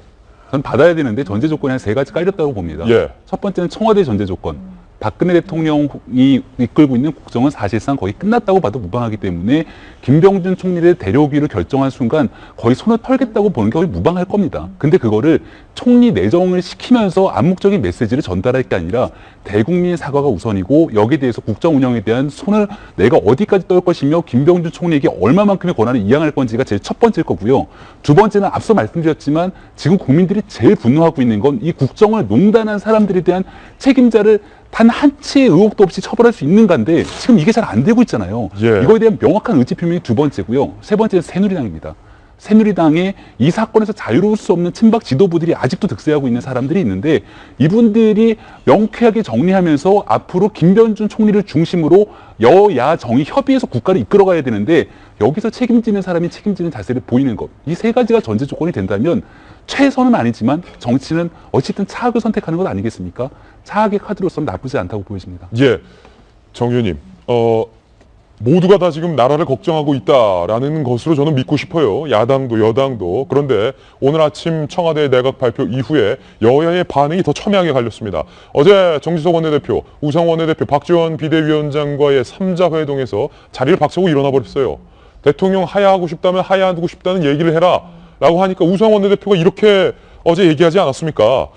전 받아야 되는데 전제 조건이 한 3가지 깔렸다고 봅니다. 첫 번째는 청와대 전제 조건. 박근혜 대통령이 이끌고 있는 국정은 사실상 거의 끝났다고 봐도 무방하기 때문에 김병준 총리를 데려오기를 결정한 순간 거의 손을 털겠다고 보는 게 거의 무방할 겁니다. 근데 그거를 총리 내정을 시키면서 암묵적인 메시지를 전달할 게 아니라 대국민 사과가 우선이고 여기에 대해서 국정 운영에 대한 손을 내가 어디까지 떨 것이며 김병준 총리에게 얼마만큼의 권한을 이양할 건지가 제일 첫 번째일 거고요. 두 번째는 앞서 말씀드렸지만 지금 국민들이 제일 분노하고 있는 건 이 국정을 농단한 사람들에 대한 책임자를 단 한치의 의혹도 없이 처벌할 수 있는가인데 지금 이게 잘 안 되고 있잖아요. 이거에 대한 명확한 의지 표명이 두 번째고요. 세 번째는 새누리당입니다. 새누리당의 이 사건에서 자유로울 수 없는 친박 지도부들이 아직도 득세하고 있는 사람들이 있는데 이분들이 명쾌하게 정리하면서 앞으로 김병준 총리를 중심으로 여야 정의 협의해서 국가를 이끌어가야 되는데 여기서 책임지는 사람이 책임지는 자세를 보이는 것. 이 3가지가 전제 조건이 된다면 최선은 아니지만 정치는 어쨌든 차악을 선택하는 것 아니겠습니까? 차악의 카드로서는 나쁘지 않다고 보여집니다. 정 의원님, 모두가 다 지금 나라를 걱정하고 있다라는 것으로 저는 믿고 싶어요. 야당도 여당도. 그런데 오늘 아침 청와대 내각 발표 이후에 여야의 반응이 더 첨예하게 갈렸습니다. 어제 정지석 원내대표, 우상호 원내대표, 박지원 비대위원장과의 3자 회동에서 자리를 박차고 일어나 버렸어요. 대통령 하야하고 싶다면 하야하고 싶다는 얘기를 해라 라고 하니까 우상호 원내대표가 이렇게 어제 얘기하지 않았습니까?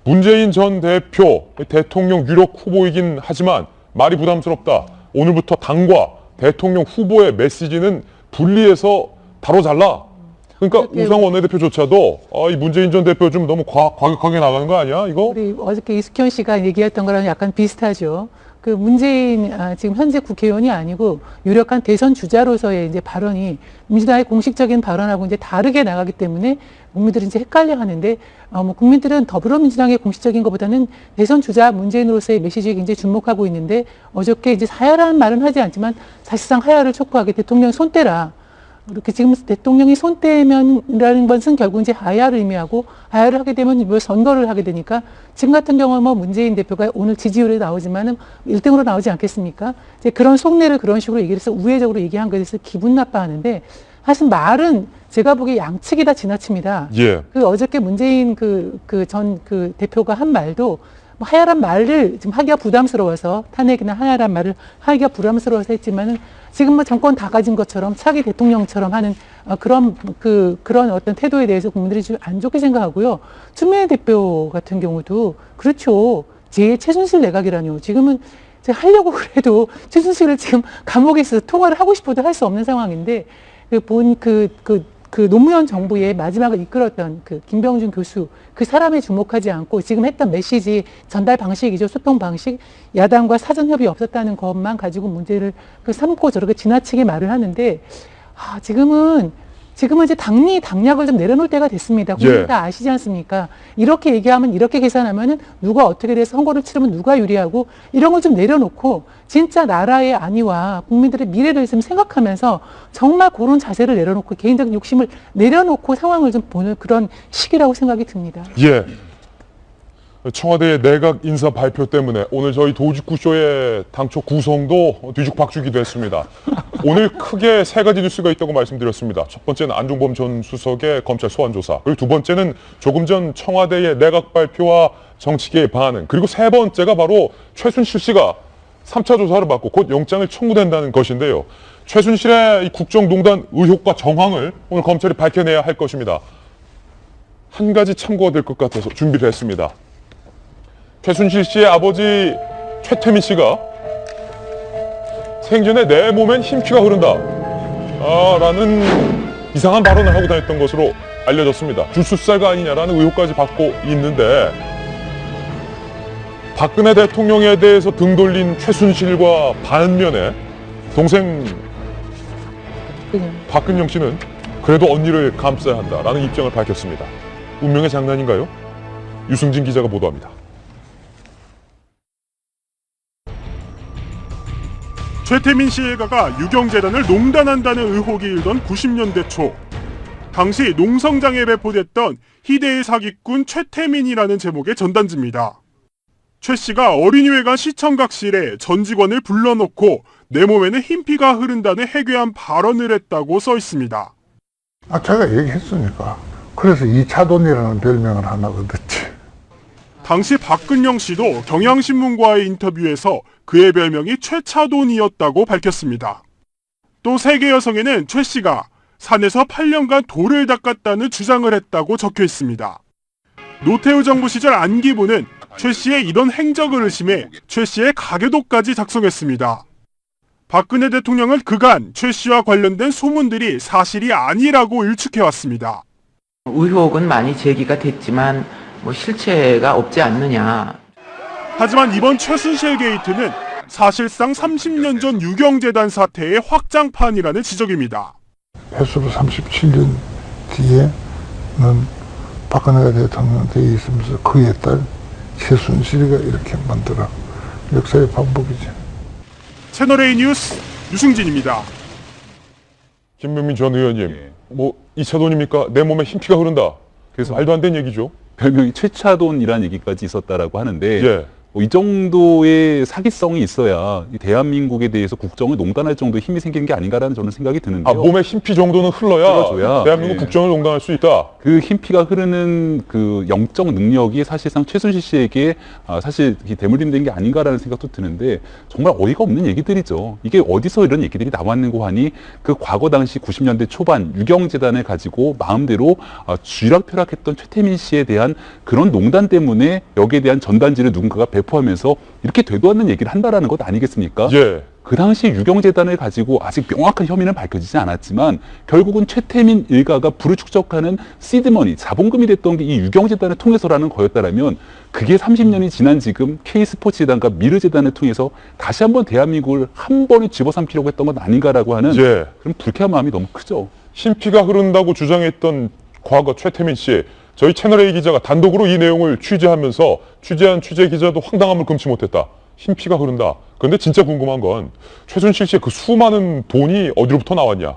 문재인 전 대표, 대통령 유력 후보이긴 하지만 말이 부담스럽다. 오늘부터 당과 대통령 후보의 메시지는 분리해서 다뤄잘라. 그러니까 우상호 원내대표조차도 이 문재인 전 대표 좀 너무 과격하게 나가는 거 아니야, 이거? 우리 어저께 이숙현 씨가 얘기했던 거랑 약간 비슷하죠. 그 문재인 지금 현재 국회의원이 아니고 유력한 대선 주자로서의 이제 발언이 민주당의 공식적인 발언하고 이제 다르게 나가기 때문에 국민들이 이제 헷갈려 하는데, 뭐 국민들은 더불어민주당의 공식적인 것보다는 대선 주자 문재인으로서의 메시지에 굉장히 주목하고 있는데, 어저께 이제 하야라는 말은 하지 않지만 사실상 하야를 촉구하게 대통령 손대라. 이렇게 지금 대통령이 손대면이라는 것은 결국 이제 하야를 의미하고, 하야를 하게 되면 뭐 선거를 하게 되니까, 지금 같은 경우는 뭐 문재인 대표가 오늘 지지율에 나오지만은 1등으로 나오지 않겠습니까? 이제 그런 속내를 그런 식으로 얘기해서 우회적으로 얘기한 것에 대해서 기분 나빠하는데, 사실 말은 제가 보기에 양측이 다 지나칩니다. 예. 그 어저께 문재인 전 대표가 한 말도 뭐 하야란 말을 지금 하기가 부담스러워서, 탄핵이나 하야란 말을 하기가 부담스러워서 했지만은 지금 뭐 정권 다 가진 것처럼 차기 대통령처럼 하는 그런 어떤 태도에 대해서 국민들이 좀 안 좋게 생각하고요. 추미애 대표 같은 경우도 그렇죠. 제 최순실 내각이라뇨. 지금은 제가 하려고 그래도 최순실을 지금 감옥에 있어서 통화를 하고 싶어도 할 수 없는 상황인데, 노무현 정부의 마지막을 이끌었던 김병준 교수, 그 사람에 주목하지 않고 지금 했던 메시지 전달 방식이죠. 소통 방식, 야당과 사전 협의 없었다는 것만 가지고 문제를 삼고 저렇게 지나치게 말을 하는데, 지금은 이제 당략을 좀 내려놓을 때가 됐습니다. 국민이 다 아시지 않습니까? 이렇게 얘기하면, 이렇게 계산하면은 누가 어떻게 돼서 선거를 치르면 누가 유리하고, 이런 걸 좀 내려놓고 진짜 나라의 안위와 국민들의 미래를 좀 생각하면서 정말 그런 자세를 내려놓고 개인적인 욕심을 내려놓고 상황을 좀 보는 그런 시기라고 생각이 듭니다. 예. 청와대의 내각 인사 발표 때문에 오늘 저희 도직구쇼의 당초 구성도 뒤죽박죽이 됐습니다. 오늘 크게 세 가지 뉴스가 있다고 말씀드렸습니다. 첫 번째는 안종범 전 수석의 검찰 소환조사, 그리고 두 번째는 조금 전 청와대의 내각 발표와 정치계의 반응, 그리고 세 번째가 바로 최순실 씨가 3차 조사를 받고 곧 영장을 청구된다는 것인데요. 최순실의 이 국정농단 의혹과 정황을 오늘 검찰이 밝혀내야 할 것입니다. 한 가지 참고가 될 것 같아서 준비를 했습니다. 최순실 씨의 아버지 최태민 씨가 생전에 내 몸엔 흰피가 흐른다 라는 이상한 발언을 하고 다녔던 것으로 알려졌습니다. 줄수살가 아니냐라는 의혹까지 받고 있는데, 박근혜 대통령에 대해서 등 돌린 최순실과 반면에 동생 박근영 씨는 그래도 언니를 감싸야 한다라는 입장을 밝혔습니다. 운명의 장난인가요? 유승진 기자가 보도합니다. 최태민 씨 일가가 유경재단을 농단한다는 의혹이 일던 90년대 초, 당시 농성장에 배포됐던 희대의 사기꾼 최태민이라는 제목의 전단지입니다. 최 씨가 어린이회관 시청각실에 전 직원을 불러놓고 내 몸에는 흰피가 흐른다는 해괴한 발언을 했다고 써 있습니다. 제가 얘기했으니까. 그래서 2차돈이라는 별명을 하나 얻었지. 당시 박근영 씨도 경향신문과의 인터뷰에서 그의 별명이 최차돈이었다고 밝혔습니다. 또 세계 여성에는 최 씨가 산에서 8년간 돌을 닦았다는 주장을 했다고 적혀 있습니다. 노태우 정부 시절 안기부는 최 씨의 이런 행적을 의심해 최 씨의 가계도까지 작성했습니다. 박근혜 대통령은 그간 최 씨와 관련된 소문들이 사실이 아니라고 일축해왔습니다. 의혹은 많이 제기가 됐지만 실체가 없지 않느냐. 하지만 이번 최순실 게이트는 사실상 30년 전 유경재단 사태의 확장판이라는 지적입니다. 패수로 37년 뒤에는 박근혜가 대통령 돼 있으면서 그의 딸 최순실이가 이렇게 만들어. 역사의 반복이지. 채널A 뉴스 유승진입니다. 김명민 전 의원님, 뭐 2차돈입니까? 내 몸에 흰피가 흐른다. 그래서 말도 안 되는 얘기죠. 별명이 최차돈이라는 얘기까지 있었다라고 하는데, 이 정도의 사기성이 있어야 이 대한민국에 대해서 국정을 농단할 정도의 힘이 생기는 게 아닌가라는 저는 생각이 드는데요. 몸에 흰피 정도는 흘러야 대한민국 국정을 농단할 수 있다. 그 흰피가 흐르는 그 영적 능력이 사실상 최순실 씨에게 사실 대물림된 게 아닌가라는 생각도 드는데, 정말 어이가 없는 얘기들이죠. 이게 어디서 이런 얘기들이 나왔는고 하니, 그 과거 당시 90년대 초반 유경재단을 가지고 마음대로 쥐락펴락했던 최태민 씨에 대한 그런 농단 때문에 여기에 대한 전단지를 누군가가 배포하면서 이렇게 되도 않는 얘기를 한다라는 것 아니겠습니까? 그 당시 유경재단을 가지고 아직 명확한 혐의는 밝혀지지 않았지만 결국은 최태민 일가가 부를 축적하는 시드머니, 자본금이 됐던 게 이 유경재단을 통해서라는 거였다라면, 그게 30년이 지난 지금 K스포츠재단과 미르재단을 통해서 다시 한번 대한민국을 한 번에 집어삼키려고 했던 건 아닌가라고 하는 그런 불쾌한 마음이 너무 크죠. 흰피가 흐른다고 주장했던 과거 최태민 씨, 저희 채널A 기자가 단독으로 이 내용을 취재하면서 취재한 취재 기자도 황당함을 금치 못했다. 흰피가 흐른다. 그런데 진짜 궁금한 건 최순실 씨의 그 수많은 돈이 어디로부터 나왔냐.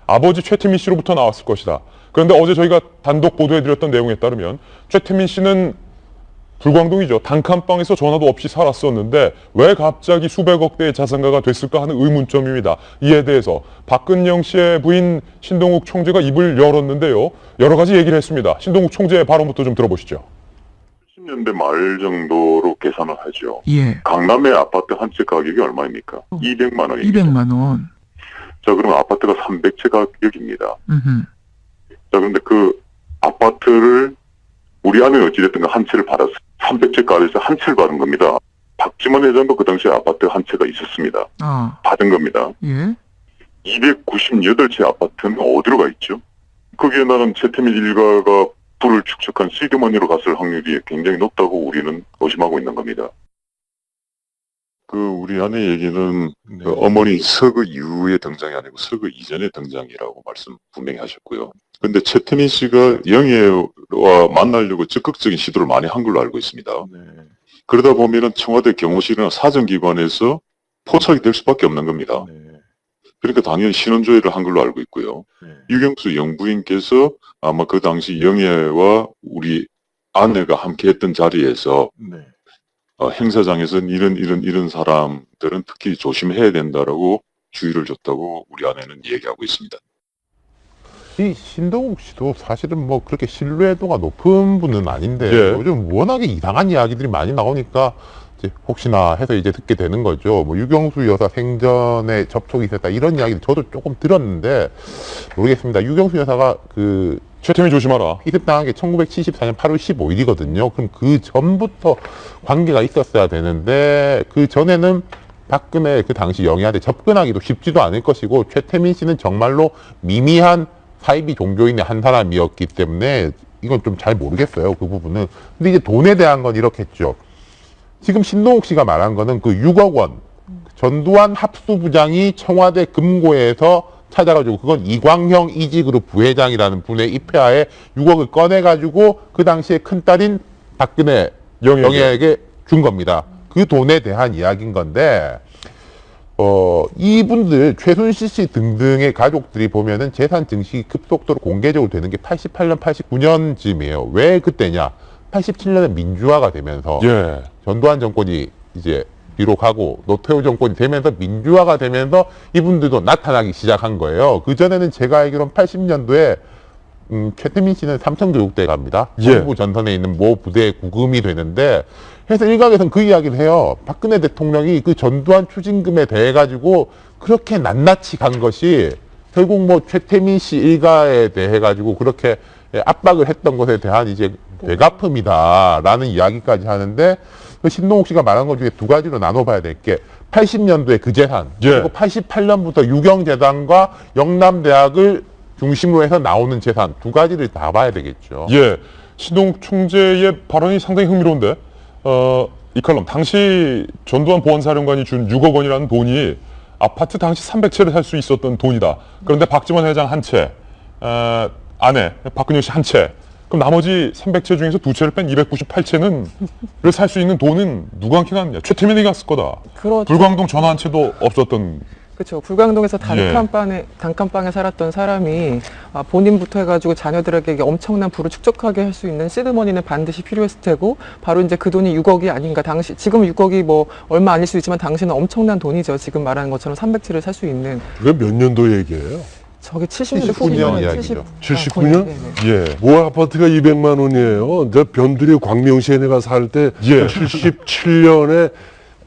아버지 최태민 씨로부터 나왔을 것이다. 그런데 어제 저희가 단독 보도해드렸던 내용에 따르면 최태민 씨는 불광동이죠. 단칸방에서 전화도 없이 살았었는데 왜 갑자기 수백억 대의 자산가가 됐을까 하는 의문점입니다. 이에 대해서 박근영 씨의 부인 신동욱 총재가 입을 열었는데요. 여러 가지 얘기를 했습니다. 신동욱 총재의 발언부터 좀 들어보시죠. 70년대 말 정도로 계산을 하죠. 예. 강남의 아파트 한 채 가격이 얼마입니까? 200만 원입니다. 200만 원. 자, 그러면 아파트가 300채 가격입니다. 음흠. 자, 그런데 그 아파트를 우리 아내는 어찌됐든 한 채를 받았어요. 300채가에서 한 채를 받은 겁니다. 박지원 회장도 그 당시에 아파트 한 채가 있었습니다. 받은 겁니다. 예. 298채 아파트는 어디로 가 있죠? 거기에 나는 최태민 일가가 부를 축적한 시드머니로 갔을 확률이 굉장히 높다고 우리는 의심하고 있는 겁니다. 우리 아내 얘기는 어머니 서거 이후의 등장이 아니고 서거 이전의 등장이라고 말씀 분명히 하셨고요. 근데 최태민 씨가 영예와 만나려고 적극적인 시도를 많이 한 걸로 알고 있습니다. 그러다 보면은 청와대 경호실이나 사정기관에서 포착이 될 수밖에 없는 겁니다. 그러니까 당연히 신원조회를 한 걸로 알고 있고요. 유경수 영부인께서 아마 그 당시 영예와 우리 아내가 함께 했던 자리에서 행사장에서는 이런 사람들은 특히 조심해야 된다라고 주의를 줬다고 우리 아내는 얘기하고 있습니다. 이 신동욱 씨도 사실은 뭐 그렇게 신뢰도가 높은 분은 아닌데 예. 요즘 워낙에 이상한 이야기들이 많이 나오니까 이제 혹시나 해서 이제 듣게 되는 거죠. 뭐 유경수 여사 생전에 접촉이 있었다 이런 이야기를 저도 조금 들었는데 모르겠습니다. 유경수 여사가 그 최태민 조심하라. 희생당한 게 1974년 8월 15일이거든요. 그럼 그 전부터 관계가 있었어야 되는데 그 전에는 박근혜 그 당시 영예한테 접근하기도 쉽지도 않을 것이고 최태민 씨는 정말로 미미한 사이비 종교인의 한 사람이었기 때문에 이건 좀 잘 모르겠어요. 그 부분은. 근데 이제 돈에 대한 건 이렇겠죠. 지금 신동욱 씨가 말한 거는 그 6억 원 전두환 합수부장이 청와대 금고에서 찾아가지고 그건 이광형 이지그룹 부회장이라는 분의 입회하에 6억을 꺼내가지고 그 당시에 큰딸인 박근혜 영예에게 준 겁니다. 그 돈에 대한 이야기인 건데 이분들 최순실 씨 등등의 가족들이 보면은 재산 증식이 급속도로 공개적으로 되는 게 88년, 89년쯤이에요. 왜 그때냐? 87년에 민주화가 되면서 전두환 정권이 이제 비록하고 노태우 정권이 되면서 민주화가 되면서 이분들도 나타나기 시작한 거예요. 그전에는 제가 알기로는 80년도에 최태민 씨는 삼성교육대에 갑니다. 정부 전선에 있는 모 부대에 구금이 되는데 그래서 일각에서는 그 이야기를 해요. 박근혜 대통령이 그 전두환 추징금에 대해 가지고 그렇게 낱낱이 간 것이 결국 뭐 최태민 씨 일가에 대해 가지고 그렇게 압박을 했던 것에 대한 이제 되갚음이다라는 이야기까지 하는데 그 신동욱 씨가 말한 것 중에 두 가지로 나눠봐야 될 게 80년도에 그 재산 그리고 88년부터 유경재단과 영남대학을 중심으로 해서 나오는 재산 두 가지를 다 봐야 되겠죠. 예, 신동욱 총재의 발언이 상당히 흥미로운데 이 칼럼 당시 전두환 보안사령관이 준 6억 원이라는 돈이 아파트 당시 300채를 살 수 있었던 돈이다. 그런데 박지원 회장 한 채, 아내 박근영 씨 한 채, 그럼 나머지 300채 중에서 2채를 뺀 298채는 살 수 있는 돈은 누가 함께 갔느냐? 최태민이 갔을 거다. 그렇죠. 불광동 전화 한 채도 없었던. 그렇죠. 불광동에서 단칸방에 살았던 사람이 본인부터 해가지고 자녀들에게 엄청난 부를 축적하게 할 수 있는 시드머니는 반드시 필요했을 테고 바로 이제 그 돈이 6억이 아닌가. 당시 지금 6억이 뭐 얼마 아닐 수 있지만 당시는 엄청난 돈이죠. 지금 말하는 것처럼 300채를 살 수 있는. 그게 몇 년도 얘기예요? 저게 70년대 79년 이야기죠. 79년? 뭐 아파트가 200만 원이에요. 저 변두리 광명시에 내가 살 때 77년에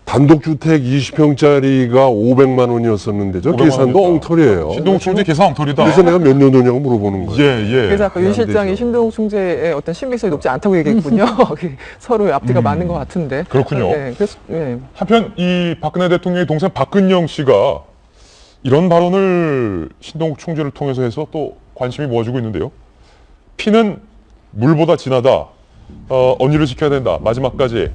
단독주택 20평짜리가 500만 원이었었는데 저 계산도 엉터리예요. 신동욱 총재 계산 엉터리다. 그래서 내가 몇 년도냐고 물어보는 거예요. 그래서 아까 윤 실장이 신동욱 총재의 어떤 신빙성이 높지 않다고 얘기했군요. 서로의 앞뒤가 맞는 것 같은데. 그렇군요. 그래서, 한편 이 박근혜 대통령의 동생 박근영 씨가 이런 발언을 신동욱 총재를 통해서 해서 또 관심이 모아지고 있는데요. 피는 물보다 진하다. 언니를 지켜야 된다. 마지막까지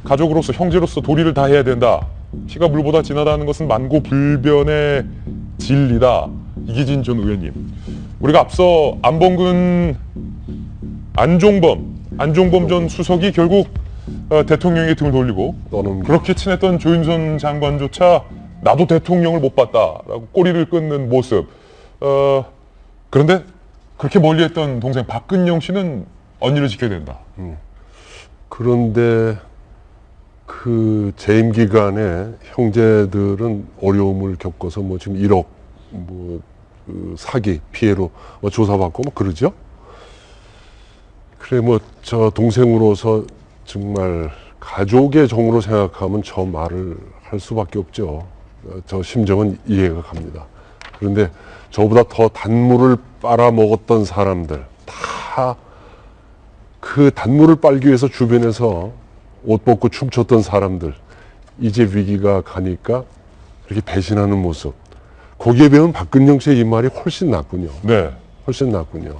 가족으로서 형제로서 도리를 다해야 된다. 피가 물보다 진하다는 것은 만고불변의 진리다. 이기진 전 의원님. 우리가 앞서 안종범 전 수석이 결국 대통령에게 등을 돌리고 그렇게 친했던 조윤선 장관조차 나도 대통령을 못 봤다라고 꼬리를 끊는 모습. 그런데 그렇게 멀리했던 동생 박근영 씨는 언니를 지켜야 된다. 그런데 그 재임 기간에 형제들은 어려움을 겪어서 뭐 지금 1억 그 사기 피해로 조사받고 뭐 그러죠. 그래 뭐 저 동생으로서 정말 가족의 정으로 생각하면 저 말을 할 수밖에 없죠. 저 심정은 이해가 갑니다. 그런데 저보다 더 단물을 빨아먹었던 사람들 다 그 단물을 빨기 위해서 주변에서 옷 벗고 춤췄던 사람들 이제 위기가 가니까 이렇게 배신하는 모습. 거기에 비하면 박근영 씨의 이 말이 훨씬 낫군요. 네. 훨씬 낫군요.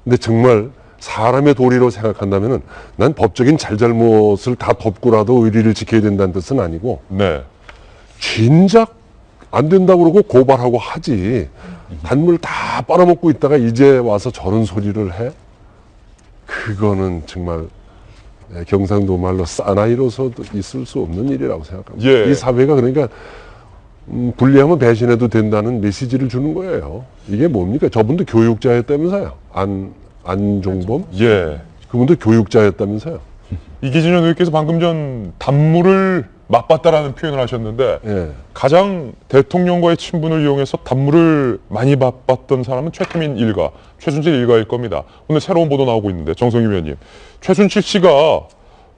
근데 정말 사람의 도리로 생각한다면은 난 법적인 잘잘못을 다 덮고라도 의리를 지켜야 된다는 뜻은 아니고 네. 진작 안 된다고 그러고 고발하고 하지. 단물 다 빨아먹고 있다가 이제 와서 저런 소리를 해? 그거는 정말 경상도 말로 사나이로서도 있을 수 없는 일이라고 생각합니다. 예. 이 사회가 그러니까 불리하면 배신해도 된다는 메시지를 주는 거예요. 이게 뭡니까? 저분도 교육자였다면서요. 안종범? 예. 그분도 교육자였다면서요. 이기진 의원께서 방금 전 단물을 맛봤다라는 표현을 하셨는데 예. 가장 대통령과의 친분을 이용해서 단물을 많이 맛봤던 사람은 최태민 일가, 최순실 일가일 겁니다. 오늘 새로운 보도 나오고 있는데 정성희 위원님, 최순실 씨가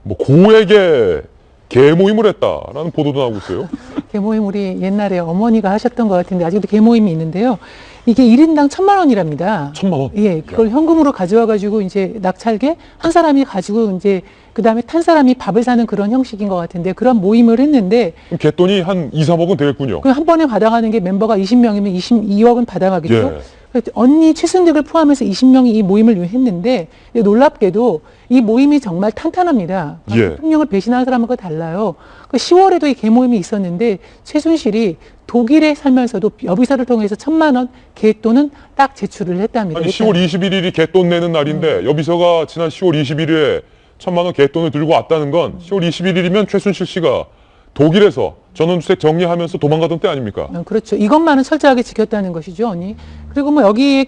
뭐 고에게 개모임을 했다라는 보도도 나오고 있어요. 개모임 우리 옛날에 어머니가 하셨던 것 같은데 아직도 개모임이 있는데요. 이게 1인당 1,000만 원이랍니다. 1,000만 원? 예, 그걸 현금으로 가져와가지고 이제 낙찰계 한 사람이 가지고 이제 그 다음에 탄 사람이 밥을 사는 그런 형식인 것 같은데 그런 모임을 했는데. 그럼 갯돈이 한 2, 3억은 되겠군요. 그 한 번에 받아가는 게 멤버가 20명이면 22억은 받아가겠죠. 예. 언니 최순득을 포함해서 20명이 이 모임을 했는데 놀랍게도 이 모임이 정말 탄탄합니다. 예. 대통령을 배신하는 사람하고 달라요. 10월에도 이 개모임이 있었는데 최순실이 독일에 살면서도 여비사를 통해서 1,000만 원 개돈은 딱 제출을 했답니다. 아니 10월 21일이 개돈 내는 날인데 여비서가 지난 10월 21일에 1,000만 원 개돈을 들고 왔다는 건 10월 21일이면 최순실 씨가 독일에서 전원주택 정리하면서 도망가던 때 아닙니까? 그렇죠. 이것만은 철저하게 지켰다는 것이죠, 언니. 그리고 뭐 여기에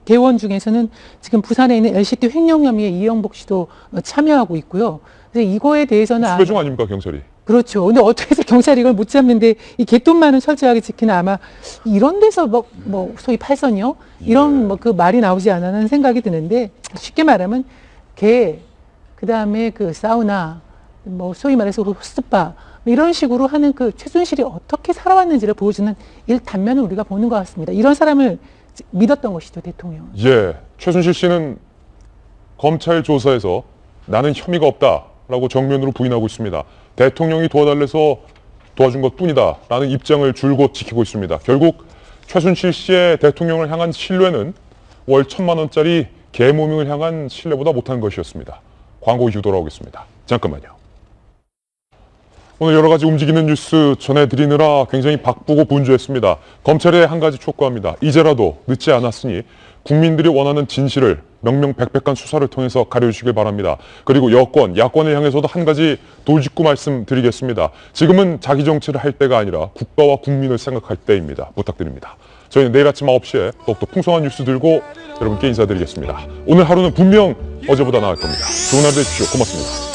개원 중에서는 지금 부산에 있는 LCT 횡령 혐의에 이영복 씨도 참여하고 있고요. 그래서 이거에 대해서는 수배 중 아닙니까, 경찰이? 그렇죠. 근데 어떻게 해서 경찰이 이걸 못 잡는데 이 개돈만은 철저하게 지키는 아마 이런 데서 뭐 소위 팔선이요? 이런 뭐 그 말이 나오지 않았는 생각이 드는데 쉽게 말하면 그다음에 그 사우나 뭐 소위 말해서 호스트바 이런 식으로 하는 그 최순실이 어떻게 살아왔는지를 보여주는 단면을 우리가 보는 것 같습니다. 이런 사람을 믿었던 것이죠, 대통령은. 예, 최순실 씨는 검찰 조사에서 나는 혐의가 없다라고 정면으로 부인하고 있습니다. 대통령이 도와달래서 도와준 것뿐이다 라는 입장을 줄곧 지키고 있습니다. 결국 최순실 씨의 대통령을 향한 신뢰는 월 1,000만 원짜리 개모임을 향한 신뢰보다 못한 것이었습니다. 광고 이후 돌아오겠습니다. 잠깐만요. 오늘 여러 가지 움직이는 뉴스 전해드리느라 굉장히 바쁘고 분주했습니다. 검찰에 한 가지 촉구합니다. 이제라도 늦지 않았으니 국민들이 원하는 진실을 명명백백한 수사를 통해서 가려주시길 바랍니다. 그리고 여권, 야권을 향해서도 한 가지 돌직구 말씀드리겠습니다. 지금은 자기 정치를 할 때가 아니라 국가와 국민을 생각할 때입니다. 부탁드립니다. 저희는 내일 아침 9시에 더욱더 풍성한 뉴스 들고 여러분께 인사드리겠습니다. 오늘 하루는 분명 어제보다 나을 겁니다. 좋은 하루 되십시오. 고맙습니다.